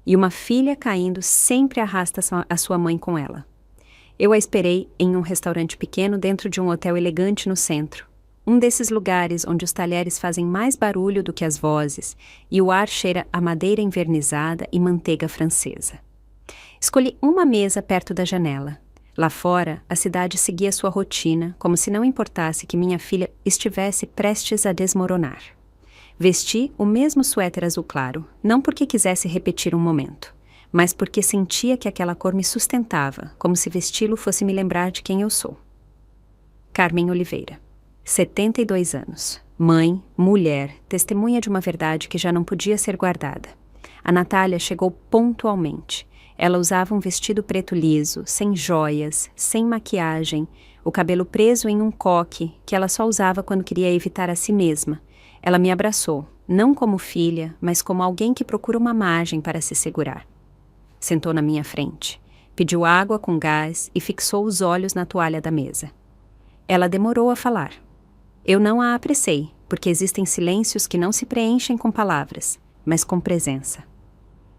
E uma filha caindo sempre arrasta a sua mãe com ela. Eu a esperei em um restaurante pequeno dentro de um hotel elegante no centro. Um desses lugares onde os talheres fazem mais barulho do que as vozes e o ar cheira a madeira envernizada e manteiga francesa. Escolhi uma mesa perto da janela. Lá fora, a cidade seguia sua rotina, como se não importasse que minha filha estivesse prestes a desmoronar. Vesti o mesmo suéter azul claro, não porque quisesse repetir um momento, mas porque sentia que aquela cor me sustentava, como se vesti-lo fosse me lembrar de quem eu sou. Carmen Oliveira, 72 anos, mãe, mulher, testemunha de uma verdade que já não podia ser guardada. A Natália chegou pontualmente. Ela usava um vestido preto liso, sem joias, sem maquiagem, o cabelo preso em um coque que ela só usava quando queria evitar a si mesma. Ela me abraçou, não como filha, mas como alguém que procura uma margem para se segurar. Sentou na minha frente, pediu água com gás e fixou os olhos na toalha da mesa. Ela demorou a falar. Eu não a apressei, porque existem silêncios que não se preenchem com palavras, mas com presença.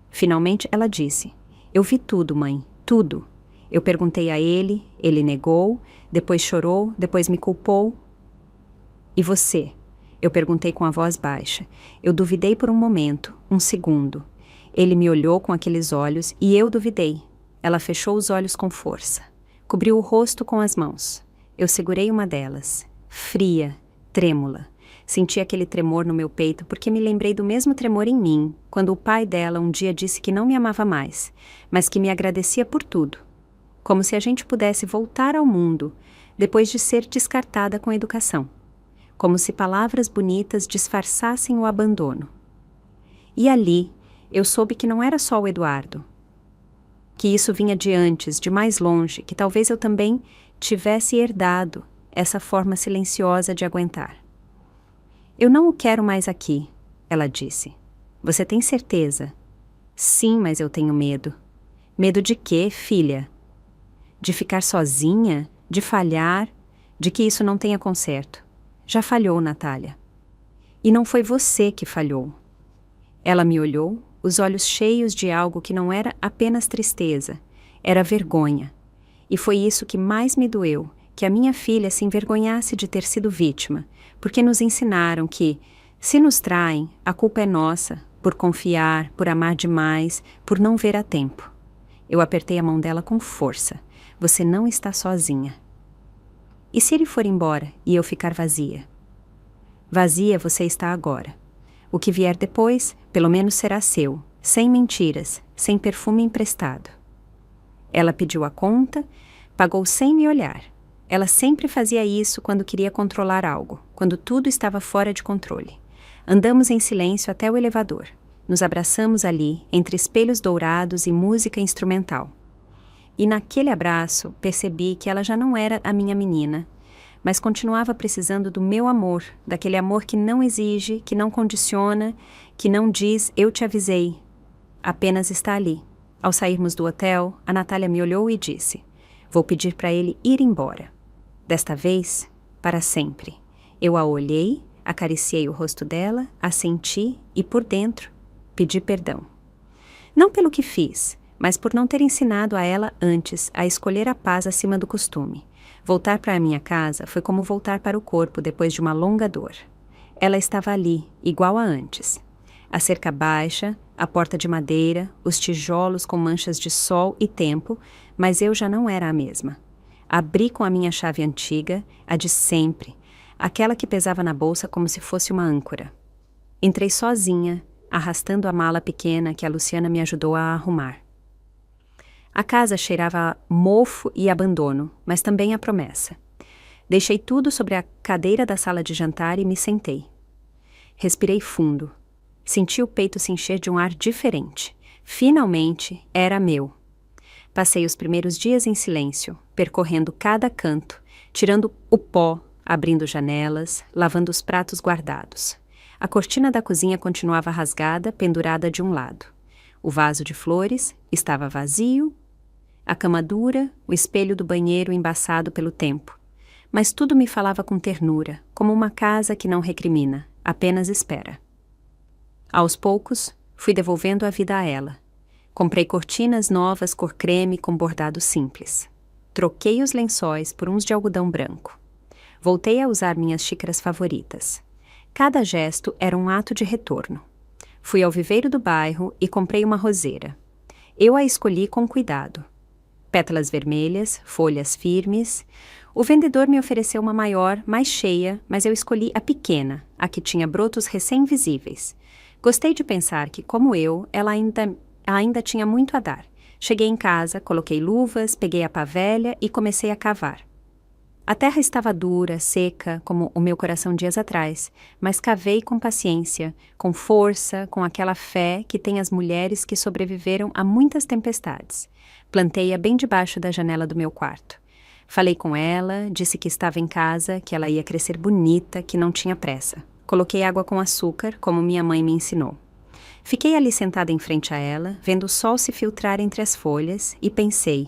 Finalmente ela disse: "Eu vi tudo, mãe, tudo. Eu perguntei a ele negou, depois chorou, depois me culpou. E você?" Eu perguntei com a voz baixa. Eu duvidei por um momento, um segundo. Ele me olhou com aqueles olhos e eu duvidei. Ela fechou os olhos com força. Cobriu o rosto com as mãos. Eu segurei uma delas, fria, trêmula. Senti aquele tremor no meu peito porque me lembrei do mesmo tremor em mim, quando o pai dela um dia disse que não me amava mais, mas que me agradecia por tudo. Como se a gente pudesse voltar ao mundo, depois de ser descartada com educação. Como se palavras bonitas disfarçassem o abandono. E ali, eu soube que não era só o Eduardo. Que isso vinha de antes, de mais longe, que talvez eu também tivesse herdado essa forma silenciosa de aguentar. "Eu não o quero mais aqui", ela disse. "Você tem certeza?" "Sim, mas eu tenho medo." "Medo de quê, filha?" "De ficar sozinha? De falhar? De que isso não tenha conserto?" "Já falhou, Natália." "E não foi você que falhou." Ela me olhou, os olhos cheios de algo que não era apenas tristeza, era vergonha. E foi isso que mais me doeu, que a minha filha se envergonhasse de ter sido vítima, porque nos ensinaram que, se nos traem, a culpa é nossa, por confiar, por amar demais, por não ver a tempo. Eu apertei a mão dela com força. "Você não está sozinha." "E se ele for embora e eu ficar vazia?" "Vazia você está agora. O que vier depois, pelo menos será seu, sem mentiras, sem perfume emprestado." Ela pediu a conta, pagou sem me olhar. Ela sempre fazia isso quando queria controlar algo, quando tudo estava fora de controle. Andamos em silêncio até o elevador. Nos abraçamos ali, entre espelhos dourados e música instrumental. E naquele abraço percebi que ela já não era a minha menina, mas continuava precisando do meu amor, daquele amor que não exige, que não condiciona, que não diz "eu te avisei", apenas está ali. Ao sairmos do hotel, a Natália me olhou e disse: "Vou pedir para ele ir embora. Desta vez, para sempre." Eu a olhei, acariciei o rosto dela, a senti e, por dentro, pedi perdão. Não pelo que fiz, mas por não ter ensinado a ela antes a escolher a paz acima do costume. Voltar para a minha casa foi como voltar para o corpo depois de uma longa dor. Ela estava ali, igual a antes. A cerca baixa, a porta de madeira, os tijolos com manchas de sol e tempo, mas eu já não era a mesma. Abri com a minha chave antiga, a de sempre, aquela que pesava na bolsa como se fosse uma âncora. Entrei sozinha, arrastando a mala pequena que a Luciana me ajudou a arrumar. A casa cheirava a mofo e abandono, mas também a promessa. Deixei tudo sobre a cadeira da sala de jantar e me sentei. Respirei fundo. Senti o peito se encher de um ar diferente. Finalmente, era meu. Passei os primeiros dias em silêncio, percorrendo cada canto, tirando o pó, abrindo janelas, lavando os pratos guardados. A cortina da cozinha continuava rasgada, pendurada de um lado. O vaso de flores estava vazio, a cama dura, o espelho do banheiro embaçado pelo tempo. Mas tudo me falava com ternura, como uma casa que não recrimina, apenas espera. Aos poucos, fui devolvendo a vida a ela. Comprei cortinas novas cor creme com bordado simples. Troquei os lençóis por uns de algodão branco. Voltei a usar minhas xícaras favoritas. Cada gesto era um ato de retorno. Fui ao viveiro do bairro e comprei uma roseira. Eu a escolhi com cuidado. Pétalas vermelhas, folhas firmes. O vendedor me ofereceu uma maior, mais cheia, mas eu escolhi a pequena, a que tinha brotos recém-visíveis. Gostei de pensar que, como eu, ela ainda tinha muito a dar. Cheguei em casa, coloquei luvas, peguei a pá velha e comecei a cavar. A terra estava dura, seca, como o meu coração dias atrás, mas cavei com paciência, com força, com aquela fé que tem as mulheres que sobreviveram a muitas tempestades. Plantei-a bem debaixo da janela do meu quarto. Falei com ela, disse que estava em casa, que ela ia crescer bonita, que não tinha pressa. Coloquei água com açúcar, como minha mãe me ensinou. Fiquei ali sentada em frente a ela, vendo o sol se filtrar entre as folhas, e pensei: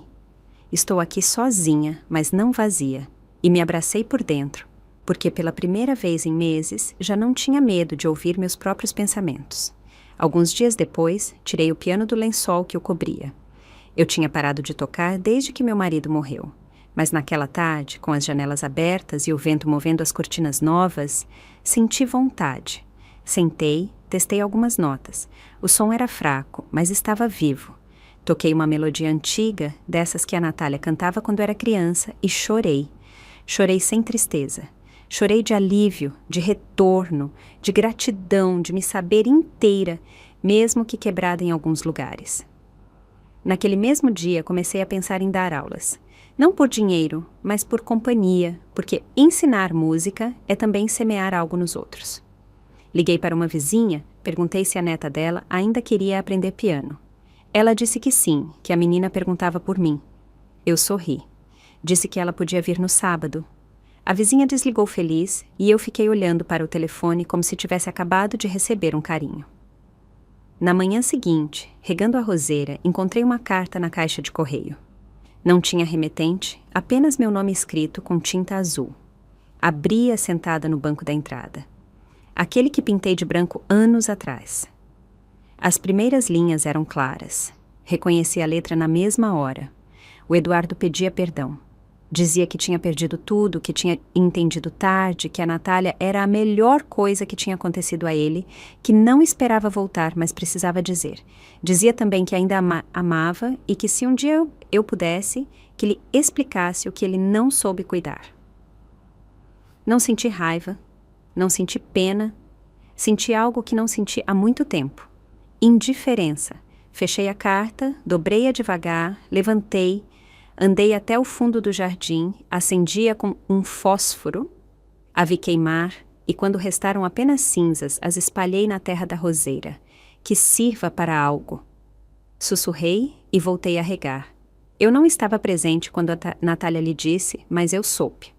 estou aqui sozinha, mas não vazia. E me abracei por dentro, porque pela primeira vez em meses já não tinha medo de ouvir meus próprios pensamentos. Alguns dias depois, tirei o piano do lençol que o cobria. Eu tinha parado de tocar desde que meu marido morreu. Mas naquela tarde, com as janelas abertas e o vento movendo as cortinas novas, senti vontade. Sentei, testei algumas notas. O som era fraco, mas estava vivo. Toquei uma melodia antiga, dessas que a Natália cantava quando era criança, e chorei. Chorei sem tristeza. Chorei de alívio, de retorno, de gratidão, de me saber inteira, mesmo que quebrada em alguns lugares. Naquele mesmo dia, comecei a pensar em dar aulas. Não por dinheiro, mas por companhia, porque ensinar música é também semear algo nos outros. Liguei para uma vizinha, perguntei se a neta dela ainda queria aprender piano. Ela disse que sim, que a menina perguntava por mim. Eu sorri. Disse que ela podia vir no sábado. A vizinha desligou feliz e eu fiquei olhando para o telefone como se tivesse acabado de receber um carinho. Na manhã seguinte, regando a roseira, encontrei uma carta na caixa de correio. Não tinha remetente, apenas meu nome escrito com tinta azul. Abri-a sentada no banco da entrada. Aquele que pintei de branco anos atrás. As primeiras linhas eram claras. Reconheci a letra na mesma hora. O Eduardo pedia perdão. Dizia que tinha perdido tudo, que tinha entendido tarde, que a Natália era a melhor coisa que tinha acontecido a ele, que não esperava voltar, mas precisava dizer. Dizia também que ainda amava e que se um dia eu pudesse, que lhe explicasse o que ele não soube cuidar. Não senti raiva, não senti pena, senti algo que não senti há muito tempo. Indiferença. Fechei a carta, dobrei-a devagar, levantei, andei até o fundo do jardim, acendi-a com um fósforo, a vi queimar e, quando restaram apenas cinzas, as espalhei na terra da roseira. Que sirva para algo. Sussurrei e voltei a regar. Eu não estava presente quando a Natália lhe disse, mas eu soube.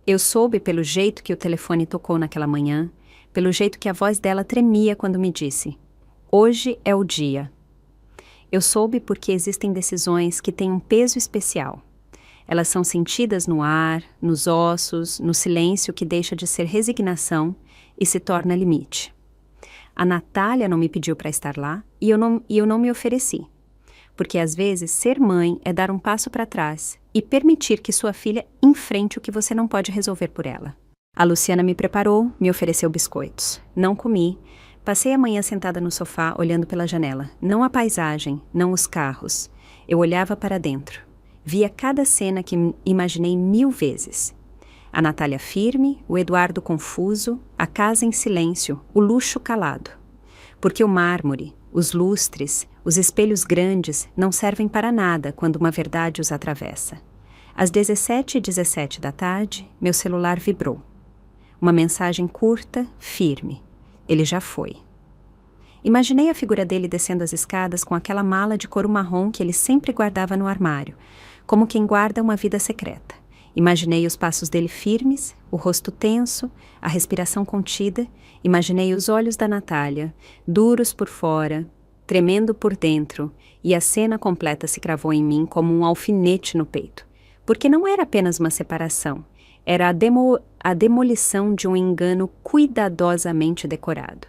Eu soube pelo jeito que o telefone tocou naquela manhã, pelo jeito que a voz dela tremia quando me disse: hoje é o dia. Eu soube porque existem decisões que têm um peso especial. Elas são sentidas no ar, nos ossos, no silêncio que deixa de ser resignação e se torna limite. A Natália não me pediu para estar lá e eu não me ofereci. Porque às vezes ser mãe é dar um passo para trás e permitir que sua filha enfrente o que você não pode resolver por ela. A Luciana me preparou, me ofereceu biscoitos. Não comi. Passei a manhã sentada no sofá, olhando pela janela. Não a paisagem, não os carros. Eu olhava para dentro. Via cada cena que imaginei 1000 vezes. A Natália firme, o Eduardo confuso, a casa em silêncio, o luxo calado. Porque o mármore, os lustres, os espelhos grandes não servem para nada quando uma verdade os atravessa. Às 17h17 da tarde, meu celular vibrou. Uma mensagem curta, firme. Ele já foi. Imaginei a figura dele descendo as escadas com aquela mala de couro marrom que ele sempre guardava no armário, como quem guarda uma vida secreta. Imaginei os passos dele firmes, o rosto tenso, a respiração contida. Imaginei os olhos da Natália, duros por fora, tremendo por dentro, e a cena completa se cravou em mim como um alfinete no peito. Porque não era apenas uma separação, era a demolição de um engano cuidadosamente decorado.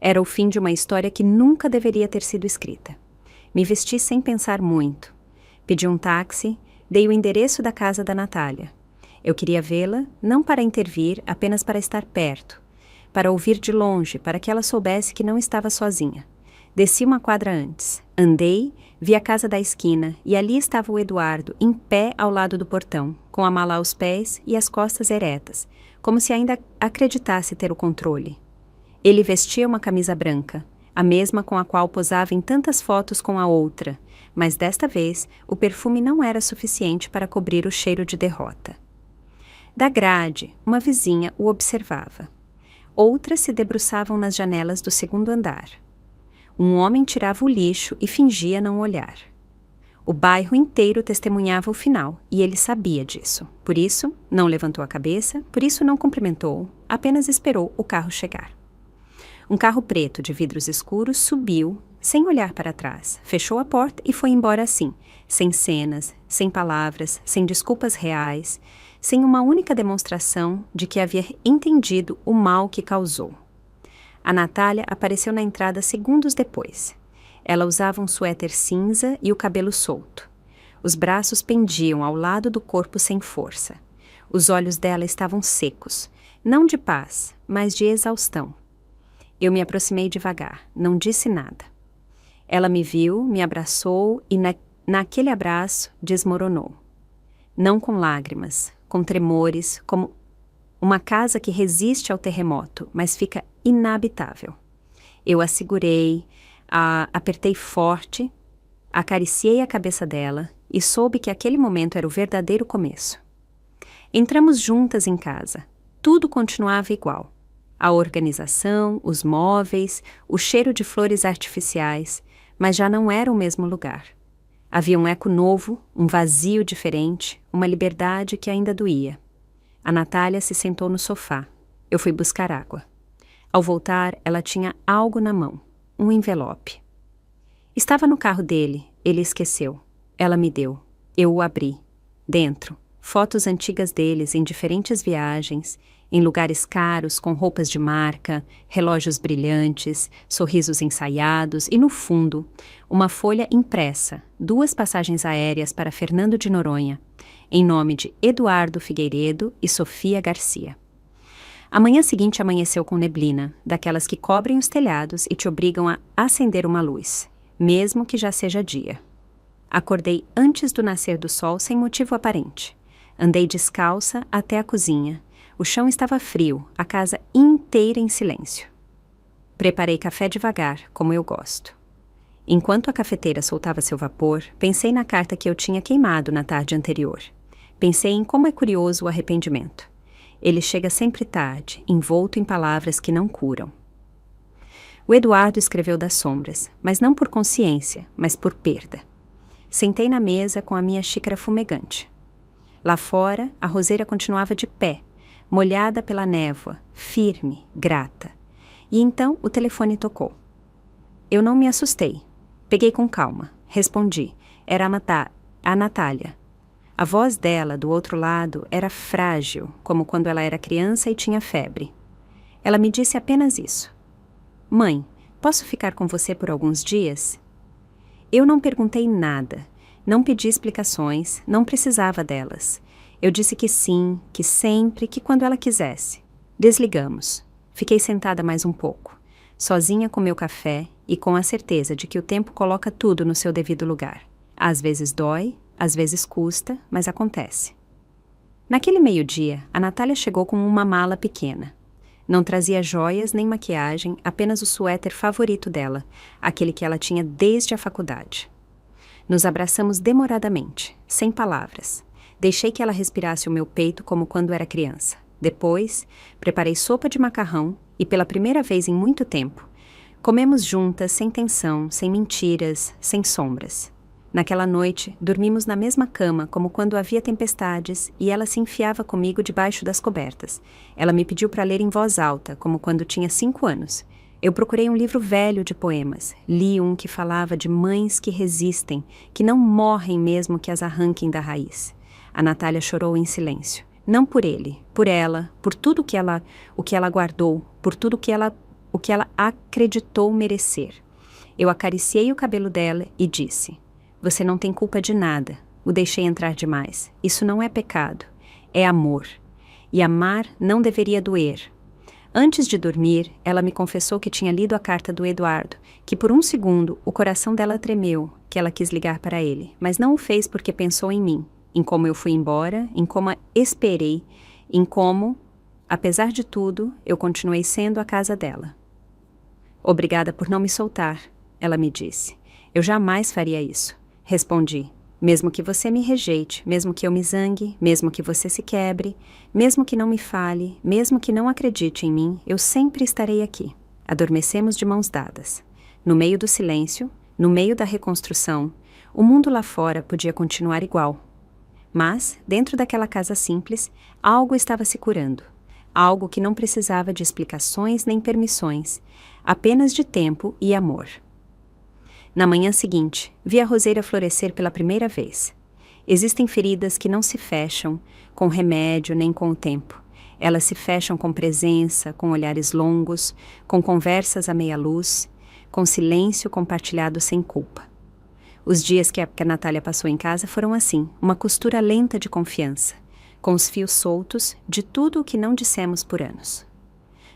Era o fim de uma história que nunca deveria ter sido escrita. Me vesti sem pensar muito. Pedi um táxi, dei o endereço da casa da Natália. Eu queria vê-la, não para intervir, apenas para estar perto, para ouvir de longe, para que ela soubesse que não estava sozinha. Desci uma quadra antes. Andei, vi a casa da esquina e ali estava o Eduardo, em pé ao lado do portão, com a mala aos pés e as costas eretas, como se ainda acreditasse ter o controle. Ele vestia uma camisa branca, a mesma com a qual posava em tantas fotos com a outra, mas desta vez o perfume não era suficiente para cobrir o cheiro de derrota. Da grade, uma vizinha o observava. Outras se debruçavam nas janelas do segundo andar. Um homem tirava o lixo e fingia não olhar. O bairro inteiro testemunhava o final, e ele sabia disso. Por isso, não levantou a cabeça, por isso não cumprimentou, apenas esperou o carro chegar. Um carro preto de vidros escuros subiu, sem olhar para trás, fechou a porta e foi embora assim, sem cenas, sem palavras, sem desculpas reais, sem uma única demonstração de que havia entendido o mal que causou. A Natália apareceu na entrada segundos depois. Ela usava um suéter cinza e o cabelo solto. Os braços pendiam ao lado do corpo sem força. Os olhos dela estavam secos, não de paz, mas de exaustão. Eu me aproximei devagar, não disse nada. Ela me viu, me abraçou e naquele abraço desmoronou. Não com lágrimas, com tremores, como uma casa que resiste ao terremoto, mas fica inabitável. Eu a segurei, a apertei forte, acariciei a cabeça dela e soube que aquele momento era o verdadeiro começo. Entramos juntas em casa. Tudo continuava igual. A organização, os móveis, o cheiro de flores artificiais, mas já não era o mesmo lugar. Havia um eco novo, um vazio diferente, uma liberdade que ainda doía. A Natália se sentou no sofá. Eu fui buscar água. Ao voltar, ela tinha algo na mão, um envelope. Estava no carro dele, ele esqueceu. Ela me deu. Eu o abri. Dentro, fotos antigas deles em diferentes viagens, em lugares caros com roupas de marca, relógios brilhantes, sorrisos ensaiados e, no fundo, uma folha impressa, 2 passagens aéreas para Fernando de Noronha, em nome de Eduardo Figueiredo e Sofia Garcia. A manhã seguinte amanheceu com neblina, daquelas que cobrem os telhados e te obrigam a acender uma luz, mesmo que já seja dia. Acordei antes do nascer do sol sem motivo aparente. Andei descalça até a cozinha. O chão estava frio, a casa inteira em silêncio. Preparei café devagar, como eu gosto. Enquanto a cafeteira soltava seu vapor, pensei na carta que eu tinha queimado na tarde anterior. Pensei em como é curioso o arrependimento. Ele chega sempre tarde, envolto em palavras que não curam. O Eduardo escreveu das sombras, mas não por consciência, mas por perda. Sentei na mesa com a minha xícara fumegante. Lá fora, a roseira continuava de pé, molhada pela névoa, firme, grata. E então o telefone tocou. Eu não me assustei. Peguei com calma. Respondi. Era a Natália. A voz dela, do outro lado, era frágil, como quando ela era criança e tinha febre. Ela me disse apenas isso. Mãe, posso ficar com você por alguns dias? Eu não perguntei nada. Não pedi explicações, não precisava delas. Eu disse que sim, que sempre, que quando ela quisesse. Desligamos. Fiquei sentada mais um pouco, sozinha com meu café e com a certeza de que o tempo coloca tudo no seu devido lugar. Às vezes dói, às vezes custa, mas acontece. Naquele meio-dia, a Natália chegou com uma mala pequena. Não trazia joias nem maquiagem, apenas o suéter favorito dela, aquele que ela tinha desde a faculdade. Nos abraçamos demoradamente, sem palavras. Deixei que ela respirasse o meu peito como quando era criança. Depois, preparei sopa de macarrão e, pela primeira vez em muito tempo, Comemos juntas, sem tensão, sem mentiras, sem sombras. Naquela noite, dormimos na mesma cama como quando havia tempestades e ela se enfiava comigo debaixo das cobertas. Ela me pediu para ler em voz alta, como quando tinha 5 anos. Eu procurei um livro velho de poemas. Li um que falava de mães que resistem, que não morrem mesmo que as arranquem da raiz. A Natália chorou em silêncio. Não por ele, por ela, por tudo o que ela guardou, por tudo o que ela acreditou merecer. Eu acariciei o cabelo dela e disse: "Você não tem culpa de nada. O deixei entrar demais. Isso não é pecado. É amor. E amar não deveria doer." Antes de dormir, ela me confessou que tinha lido a carta do Eduardo, que por um segundo o coração dela tremeu, que ela quis ligar para ele, mas não o fez porque pensou em mim, em como eu fui embora, em como a esperei, em como, apesar de tudo, eu continuei sendo a casa dela. "Obrigada por não me soltar", ela me disse. "Eu jamais faria isso." Respondi: "Mesmo que você me rejeite, mesmo que eu me zangue, mesmo que você se quebre, mesmo que não me fale, mesmo que não acredite em mim, eu sempre estarei aqui." Adormecemos de mãos dadas. No meio do silêncio, no meio da reconstrução, o mundo lá fora podia continuar igual. Mas, dentro daquela casa simples, algo estava se curando. Algo que não precisava de explicações nem permissões, apenas de tempo e amor. Na manhã seguinte, vi a roseira florescer pela primeira vez. Existem feridas que não se fecham com remédio nem com o tempo. Elas se fecham com presença, com olhares longos, com conversas à meia luz, com silêncio compartilhado sem culpa. Os dias que a Natália passou em casa foram assim, uma costura lenta de confiança, com os fios soltos de tudo o que não dissemos por anos.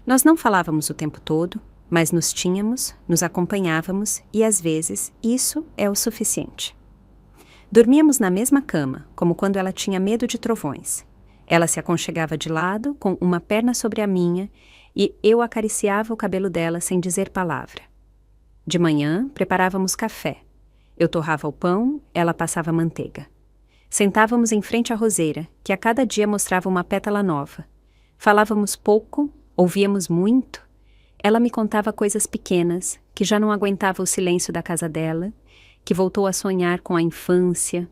Nós não falávamos o tempo todo, mas nos tínhamos, nos acompanhávamos e, às vezes, isso é o suficiente. Dormíamos na mesma cama, como quando ela tinha medo de trovões. Ela se aconchegava de lado, com uma perna sobre a minha, e eu acariciava o cabelo dela sem dizer palavra. De manhã, preparávamos café. Eu torrava o pão, ela passava manteiga. Sentávamos em frente à roseira, que a cada dia mostrava uma pétala nova. Falávamos pouco, ouvíamos muito. Ela me contava coisas pequenas, que já não aguentava o silêncio da casa dela, que voltou a sonhar com a infância,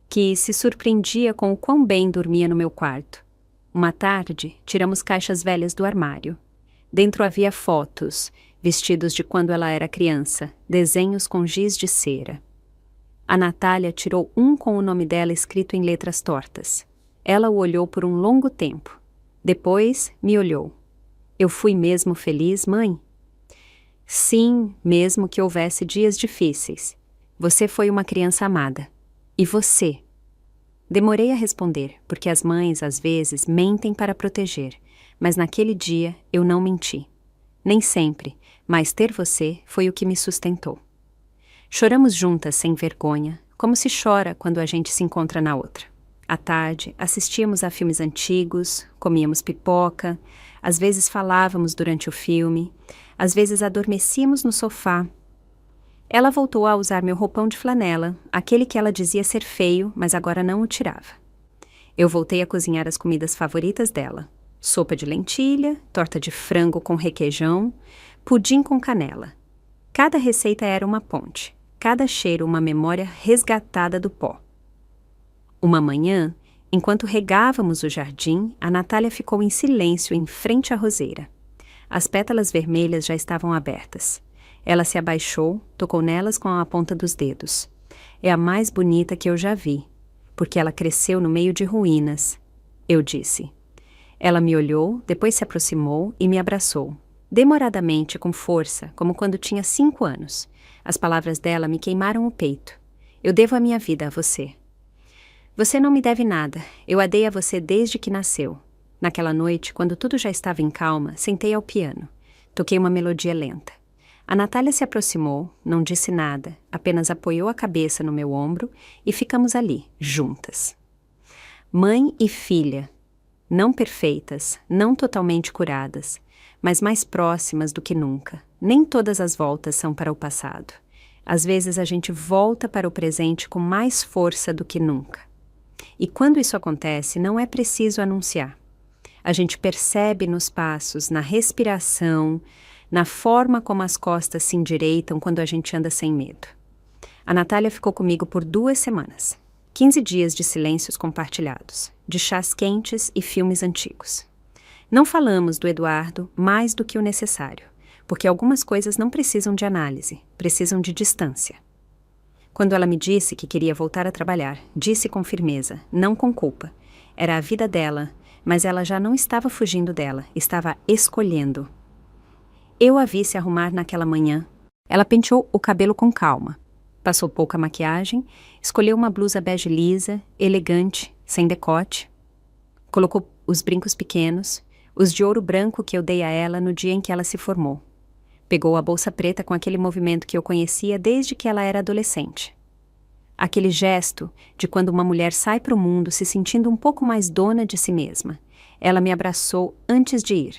que se surpreendia com o quão bem dormia no meu quarto. Uma tarde, tiramos caixas velhas do armário. Dentro havia fotos, vestidos de quando ela era criança, desenhos com giz de cera. A Natália tirou um com o nome dela escrito em letras tortas. Ela o olhou por um longo tempo. Depois, me olhou. "Eu fui mesmo feliz, mãe?" "Sim, mesmo que houvesse dias difíceis. Você foi uma criança amada. E você?" Demorei a responder, porque as mães, às vezes, mentem para proteger, mas naquele dia eu não menti. Nem sempre, mas ter você foi o que me sustentou. Choramos juntas sem vergonha, como se chora quando a gente se encontra na outra. À tarde, assistíamos a filmes antigos, comíamos pipoca, às vezes falávamos durante o filme, às vezes adormecíamos no sofá. Ela voltou a usar meu roupão de flanela, aquele que ela dizia ser feio, mas agora não o tirava. Eu voltei a cozinhar as comidas favoritas dela: sopa de lentilha, torta de frango com requeijão, pudim com canela. Cada receita era uma ponte, cada cheiro uma memória resgatada do pó. Uma manhã, enquanto regávamos o jardim, a Natália ficou em silêncio em frente à roseira. As pétalas vermelhas já estavam abertas. Ela se abaixou, tocou nelas com a ponta dos dedos. É a mais bonita que eu já vi, porque ela cresceu no meio de ruínas, eu disse. Ela me olhou, depois se aproximou e me abraçou. Demoradamente, com força, como quando tinha 5 anos. As palavras dela me queimaram o peito. "Eu devo a minha vida a você." "Você não me deve nada. Eu a dei a você desde que nasceu." Naquela noite, quando tudo já estava em calma, sentei ao piano. Toquei uma melodia lenta. A Natália se aproximou, não disse nada, apenas apoiou a cabeça no meu ombro e ficamos ali, juntas. Mãe e filha, não perfeitas, não totalmente curadas, mas mais próximas do que nunca. Nem todas as voltas são para o passado. Às vezes a gente volta para o presente com mais força do que nunca. E quando isso acontece, não é preciso anunciar. A gente percebe nos passos, na respiração, na forma como as costas se endireitam quando a gente anda sem medo. A Natália ficou comigo por 2 semanas. 15 dias de silêncios compartilhados, de chás quentes e filmes antigos. Não falamos do Eduardo mais do que o necessário, porque algumas coisas não precisam de análise, precisam de distância. Quando ela me disse que queria voltar a trabalhar, disse com firmeza, não com culpa. Era a vida dela, mas ela já não estava fugindo dela, estava escolhendo. Eu a vi se arrumar naquela manhã. Ela penteou o cabelo com calma. Passou pouca maquiagem, escolheu uma blusa bege lisa, elegante, sem decote. Colocou os brincos pequenos, os de ouro branco que eu dei a ela no dia em que ela se formou. Pegou a bolsa preta com aquele movimento que eu conhecia desde que ela era adolescente. Aquele gesto de quando uma mulher sai para o mundo se sentindo um pouco mais dona de si mesma. Ela me abraçou antes de ir.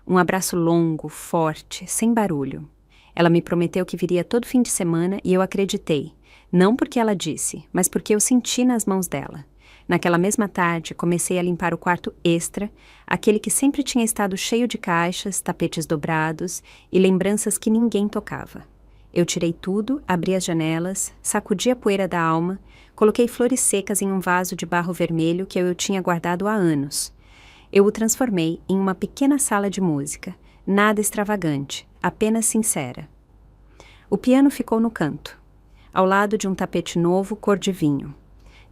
Um abraço longo, forte, sem barulho. Ela me prometeu que viria todo fim de semana e eu acreditei. Não porque ela disse, mas porque eu senti nas mãos dela. Naquela mesma tarde, comecei a limpar o quarto extra, aquele que sempre tinha estado cheio de caixas, tapetes dobrados e lembranças que ninguém tocava. Eu tirei tudo, abri as janelas, sacudi a poeira da alma, coloquei flores secas em um vaso de barro vermelho que eu tinha guardado há anos. Eu o transformei em uma pequena sala de música, nada extravagante, apenas sincera. O piano ficou no canto, ao lado de um tapete novo cor de vinho.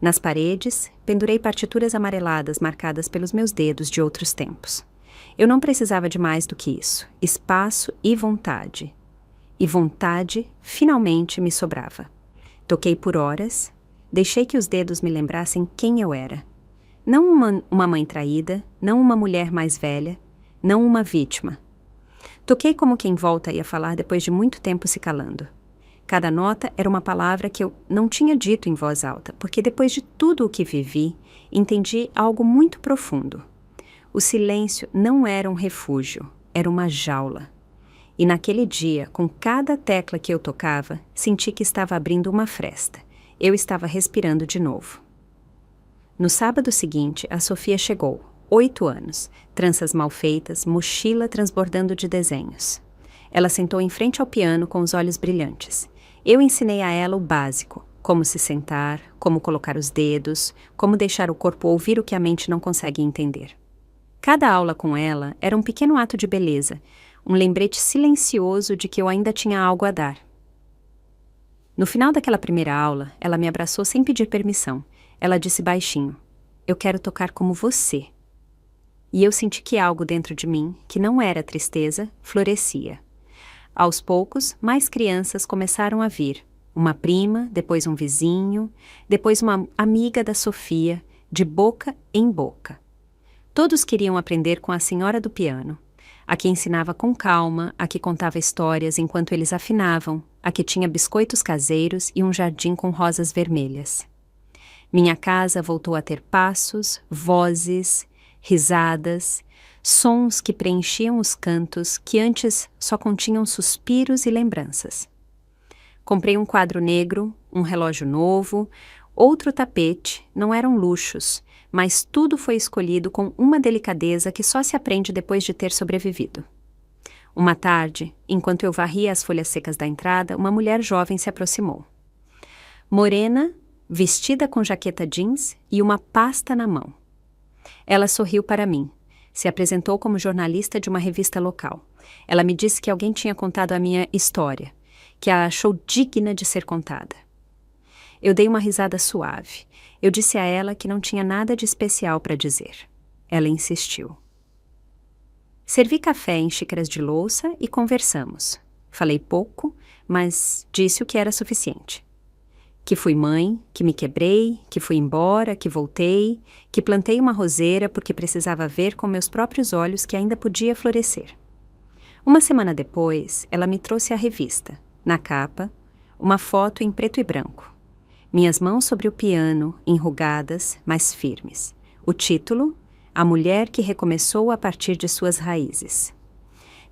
Nas paredes, pendurei partituras amareladas marcadas pelos meus dedos de outros tempos. Eu não precisava de mais do que isso, espaço e vontade. E vontade, finalmente, me sobrava. Toquei por horas, deixei que os dedos me lembrassem quem eu era. Não uma mãe traída, não uma mulher mais velha, não uma vítima. Toquei como quem volta ia falar depois de muito tempo se calando. Cada nota era uma palavra que eu não tinha dito em voz alta, porque depois de tudo o que vivi, entendi algo muito profundo. O silêncio não era um refúgio, era uma jaula. E naquele dia, com cada tecla que eu tocava, senti que estava abrindo uma fresta. Eu estava respirando de novo. No sábado seguinte, a Sofia chegou, 8 anos, tranças mal feitas, mochila transbordando de desenhos. Ela sentou em frente ao piano com os olhos brilhantes. Eu ensinei a ela o básico, como se sentar, como colocar os dedos, como deixar o corpo ouvir o que a mente não consegue entender. Cada aula com ela era um pequeno ato de beleza, um lembrete silencioso de que eu ainda tinha algo a dar. No final daquela primeira aula, ela me abraçou sem pedir permissão. Ela disse baixinho, eu quero tocar como você. E eu senti que algo dentro de mim, que não era tristeza, florescia. Aos poucos, mais crianças começaram a vir. Uma prima, depois um vizinho, depois uma amiga da Sofia, de boca em boca. Todos queriam aprender com a senhora do piano. A que ensinava com calma, a que contava histórias enquanto eles afinavam, a que tinha biscoitos caseiros e um jardim com rosas vermelhas. Minha casa voltou a ter passos, vozes, risadas, sons que preenchiam os cantos que antes só continham suspiros e lembranças. Comprei um quadro negro, um relógio novo, outro tapete, não eram luxos, mas tudo foi escolhido com uma delicadeza que só se aprende depois de ter sobrevivido. Uma tarde, enquanto eu varria as folhas secas da entrada, uma mulher jovem se aproximou. Morena, vestida com jaqueta jeans e uma pasta na mão. Ela sorriu para mim. Se apresentou como jornalista de uma revista local. Ela me disse que alguém tinha contado a minha história, que a achou digna de ser contada. Eu dei uma risada suave. Eu disse a ela que não tinha nada de especial para dizer. Ela insistiu. Servi café em xícaras de louça e conversamos. Falei pouco, mas disse o que era suficiente. Que fui mãe, que me quebrei, que fui embora, que voltei, que plantei uma roseira porque precisava ver com meus próprios olhos que ainda podia florescer. Uma semana depois, ela me trouxe a revista. Na capa, uma foto em preto e branco. Minhas mãos sobre o piano, enrugadas, mas firmes. O título, A Mulher que Recomeçou a Partir de Suas Raízes.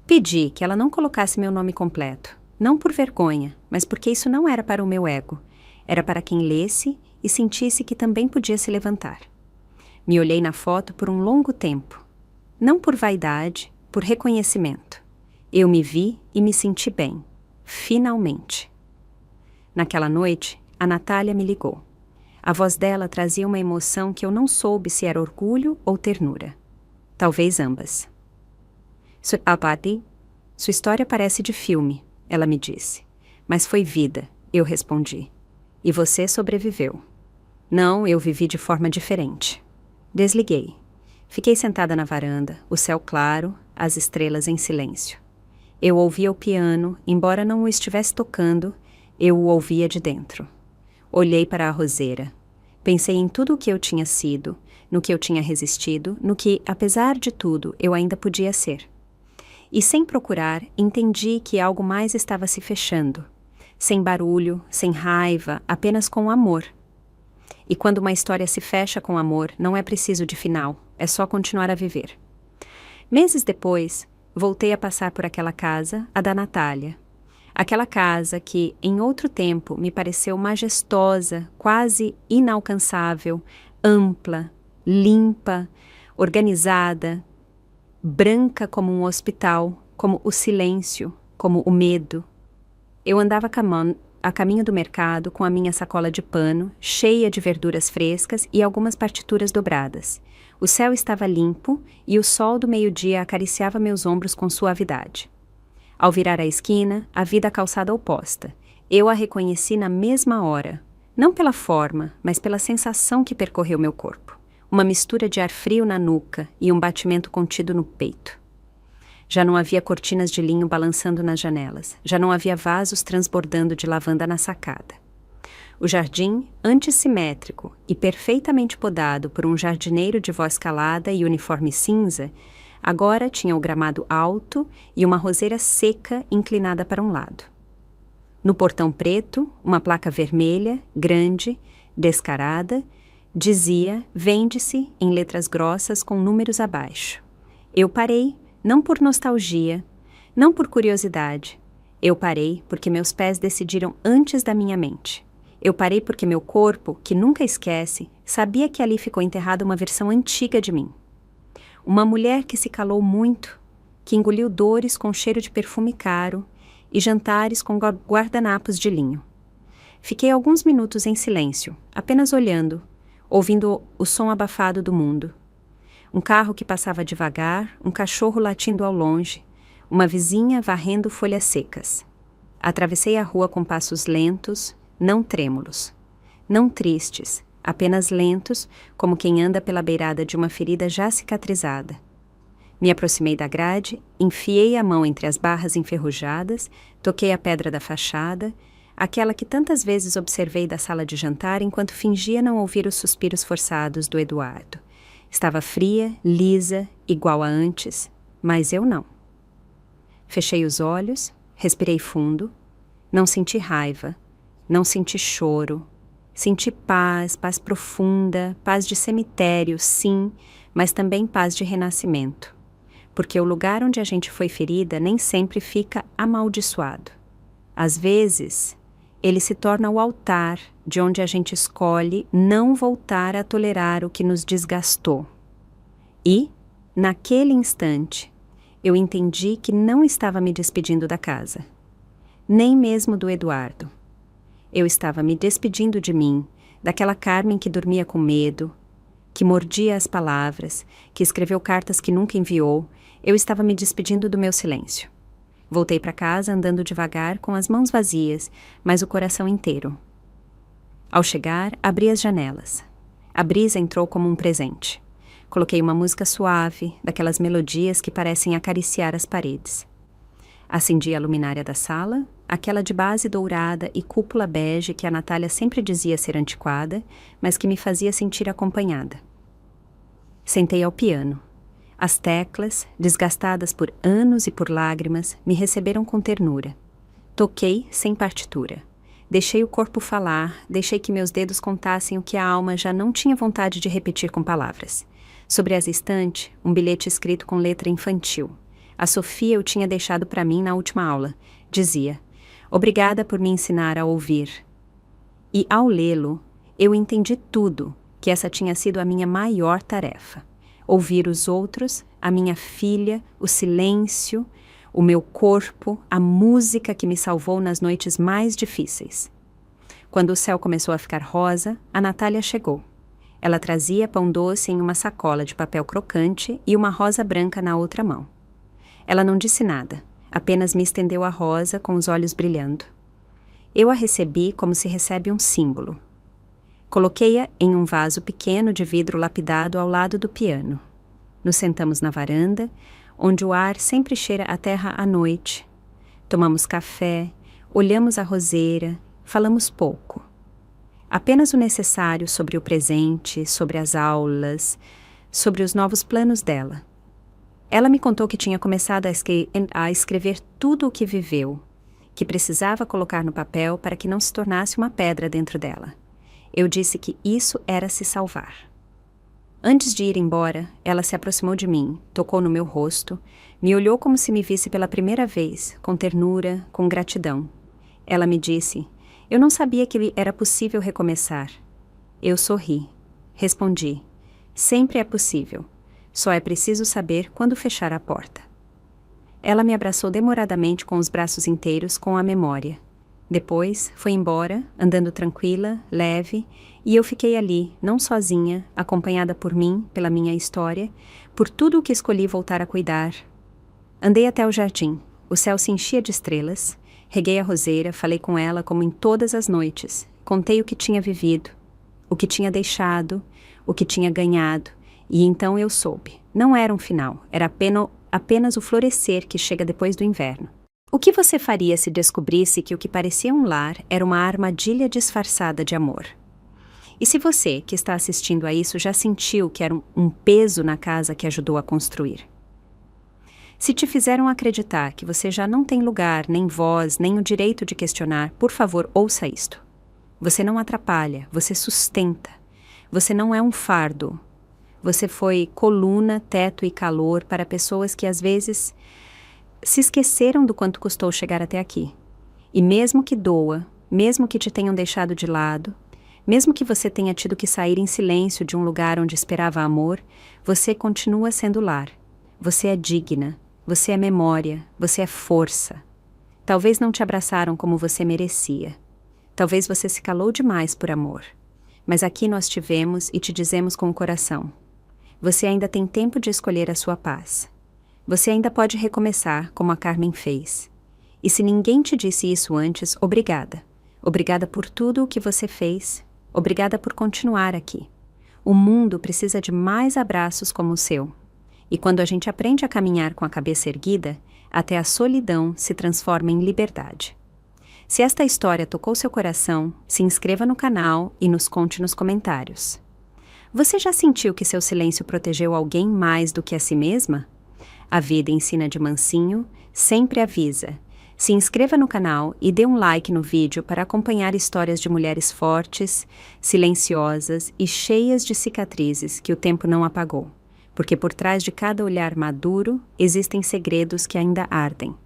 Pedi que ela não colocasse meu nome completo, não por vergonha, mas porque isso não era para o meu ego. Era para quem lesse e sentisse que também podia se levantar. Me olhei na foto por um longo tempo. Não por vaidade, por reconhecimento. Eu me vi e me senti bem. Finalmente. Naquela noite, a Natália me ligou. A voz dela trazia uma emoção que eu não soube se era orgulho ou ternura. Talvez ambas. Sua história parece de filme, ela me disse. Mas foi vida, eu respondi. E você sobreviveu. Não, eu vivi de forma diferente. Desliguei. Fiquei sentada na varanda, o céu claro, as estrelas em silêncio. Eu ouvia o piano, embora não o estivesse tocando, eu o ouvia de dentro. Olhei para a roseira. Pensei em tudo o que eu tinha sido, no que eu tinha resistido, no que, apesar de tudo, eu ainda podia ser. E sem procurar, entendi que algo mais estava se fechando. Sem barulho, sem raiva, apenas com amor. E quando uma história se fecha com amor, não é preciso de final, é só continuar a viver. Meses depois, voltei a passar por aquela casa, a da Natália. Aquela casa que, em outro tempo, me pareceu majestosa, quase inalcançável, ampla, limpa, organizada, branca como um hospital, como o silêncio, como o medo. Eu andava a caminho do mercado com a minha sacola de pano, cheia de verduras frescas e algumas partituras dobradas. O céu estava limpo e o sol do meio-dia acariciava meus ombros com suavidade. Ao virar a esquina, vi a calçada oposta. Eu a reconheci na mesma hora, não pela forma, mas pela sensação que percorreu meu corpo. Uma mistura de ar frio na nuca e um batimento contido no peito. Já não havia cortinas de linho balançando nas janelas. Já não havia vasos transbordando de lavanda na sacada. O jardim, antes simétrico e perfeitamente podado por um jardineiro de voz calada e uniforme cinza, agora tinha o gramado alto e uma roseira seca inclinada para um lado. No portão preto, uma placa vermelha, grande, descarada, dizia: vende-se, em letras grossas com números abaixo. Eu parei, não por nostalgia, não por curiosidade. Eu parei porque meus pés decidiram antes da minha mente. Eu parei porque meu corpo, que nunca esquece, sabia que ali ficou enterrada uma versão antiga de mim. Uma mulher que se calou muito, que engoliu dores com cheiro de perfume caro e jantares com guardanapos de linho. Fiquei alguns minutos em silêncio, apenas olhando, ouvindo o som abafado do mundo. Um carro que passava devagar, um cachorro latindo ao longe, uma vizinha varrendo folhas secas. Atravessei a rua com passos lentos, não trêmulos, não tristes, apenas lentos, como quem anda pela beirada de uma ferida já cicatrizada. Me aproximei da grade, enfiei a mão entre as barras enferrujadas, toquei a pedra da fachada, aquela que tantas vezes observei da sala de jantar enquanto fingia não ouvir os suspiros forçados do Eduardo. Estava fria, lisa, igual a antes, mas eu não. Fechei os olhos, respirei fundo, não senti raiva, não senti choro. Senti paz, paz profunda, paz de cemitério, sim, mas também paz de renascimento. Porque o lugar onde a gente foi ferida nem sempre fica amaldiçoado. Às vezes, ele se torna o altar de onde a gente escolhe não voltar a tolerar o que nos desgastou. E, naquele instante, eu entendi que não estava me despedindo da casa, nem mesmo do Eduardo. Eu estava me despedindo de mim, daquela Carmen que dormia com medo, que mordia as palavras, que escreveu cartas que nunca enviou. Eu estava me despedindo do meu silêncio. Voltei para casa andando devagar, com as mãos vazias, mas o coração inteiro. Ao chegar, abri as janelas. A brisa entrou como um presente. Coloquei uma música suave, daquelas melodias que parecem acariciar as paredes. Acendi a luminária da sala, aquela de base dourada e cúpula bege que a Natália sempre dizia ser antiquada, mas que me fazia sentir acompanhada. Sentei ao piano. As teclas, desgastadas por anos e por lágrimas, me receberam com ternura. Toquei sem partitura. Deixei o corpo falar, deixei que meus dedos contassem o que a alma já não tinha vontade de repetir com palavras. Sobre as estantes, um bilhete escrito com letra infantil. A Sofia o tinha deixado para mim na última aula. Dizia: obrigada por me ensinar a ouvir. E ao lê-lo, eu entendi tudo, que essa tinha sido a minha maior tarefa. Ouvir os outros, a minha filha, o silêncio, o meu corpo, a música que me salvou nas noites mais difíceis. Quando o céu começou a ficar rosa, a Natália chegou. Ela trazia pão doce em uma sacola de papel crocante e uma rosa branca na outra mão. Ela não disse nada, apenas me estendeu a rosa com os olhos brilhando. Eu a recebi como se recebe um símbolo. Coloquei-a em um vaso pequeno de vidro lapidado ao lado do piano. Nos sentamos na varanda, onde o ar sempre cheira a terra à noite. Tomamos café, olhamos a roseira, falamos pouco. Apenas o necessário sobre o presente, sobre as aulas, sobre os novos planos dela. Ela me contou que tinha começado a escrever tudo o que viveu, que precisava colocar no papel para que não se tornasse uma pedra dentro dela. Eu disse que isso era se salvar. Antes de ir embora, ela se aproximou de mim, tocou no meu rosto, me olhou como se me visse pela primeira vez, com ternura, com gratidão. Ela me disse: eu não sabia que era possível recomeçar. Eu sorri. Respondi: sempre é possível. Só é preciso saber quando fechar a porta. Ela me abraçou demoradamente com os braços inteiros, com a memória. Depois, foi embora, andando tranquila, leve, e eu fiquei ali, não sozinha, acompanhada por mim, pela minha história, por tudo o que escolhi voltar a cuidar. Andei até o jardim. O céu se enchia de estrelas. Reguei a roseira, falei com ela como em todas as noites. Contei o que tinha vivido, o que tinha deixado, o que tinha ganhado. E então eu soube. Não era um final, era apenas o florescer que chega depois do inverno. O que você faria se descobrisse que o que parecia um lar era uma armadilha disfarçada de amor? E se você, que está assistindo a isso, já sentiu que era um peso na casa que ajudou a construir? Se te fizeram acreditar que você já não tem lugar, nem voz, nem o direito de questionar, por favor, ouça isto. Você não atrapalha, você sustenta. Você não é um fardo. Você foi coluna, teto e calor para pessoas que às vezes se esqueceram do quanto custou chegar até aqui. E mesmo que doa, mesmo que te tenham deixado de lado, mesmo que você tenha tido que sair em silêncio de um lugar onde esperava amor, você continua sendo lar. Você é digna, você é memória, você é força. Talvez não te abraçaram como você merecia. Talvez você se calou demais por amor. Mas aqui nós te vemos e te dizemos com o coração: você ainda tem tempo de escolher a sua paz. Você ainda pode recomeçar, como a Carmen fez. E se ninguém te disse isso antes, obrigada. Obrigada por tudo o que você fez. Obrigada por continuar aqui. O mundo precisa de mais abraços como o seu. E quando a gente aprende a caminhar com a cabeça erguida, até a solidão se transforma em liberdade. Se esta história tocou seu coração, se inscreva no canal e nos conte nos comentários. Você já sentiu que seu silêncio protegeu alguém mais do que a si mesma? A vida ensina de mansinho, sempre avisa. Se inscreva no canal e dê um like no vídeo para acompanhar histórias de mulheres fortes, silenciosas e cheias de cicatrizes que o tempo não apagou. Porque por trás de cada olhar maduro existem segredos que ainda ardem.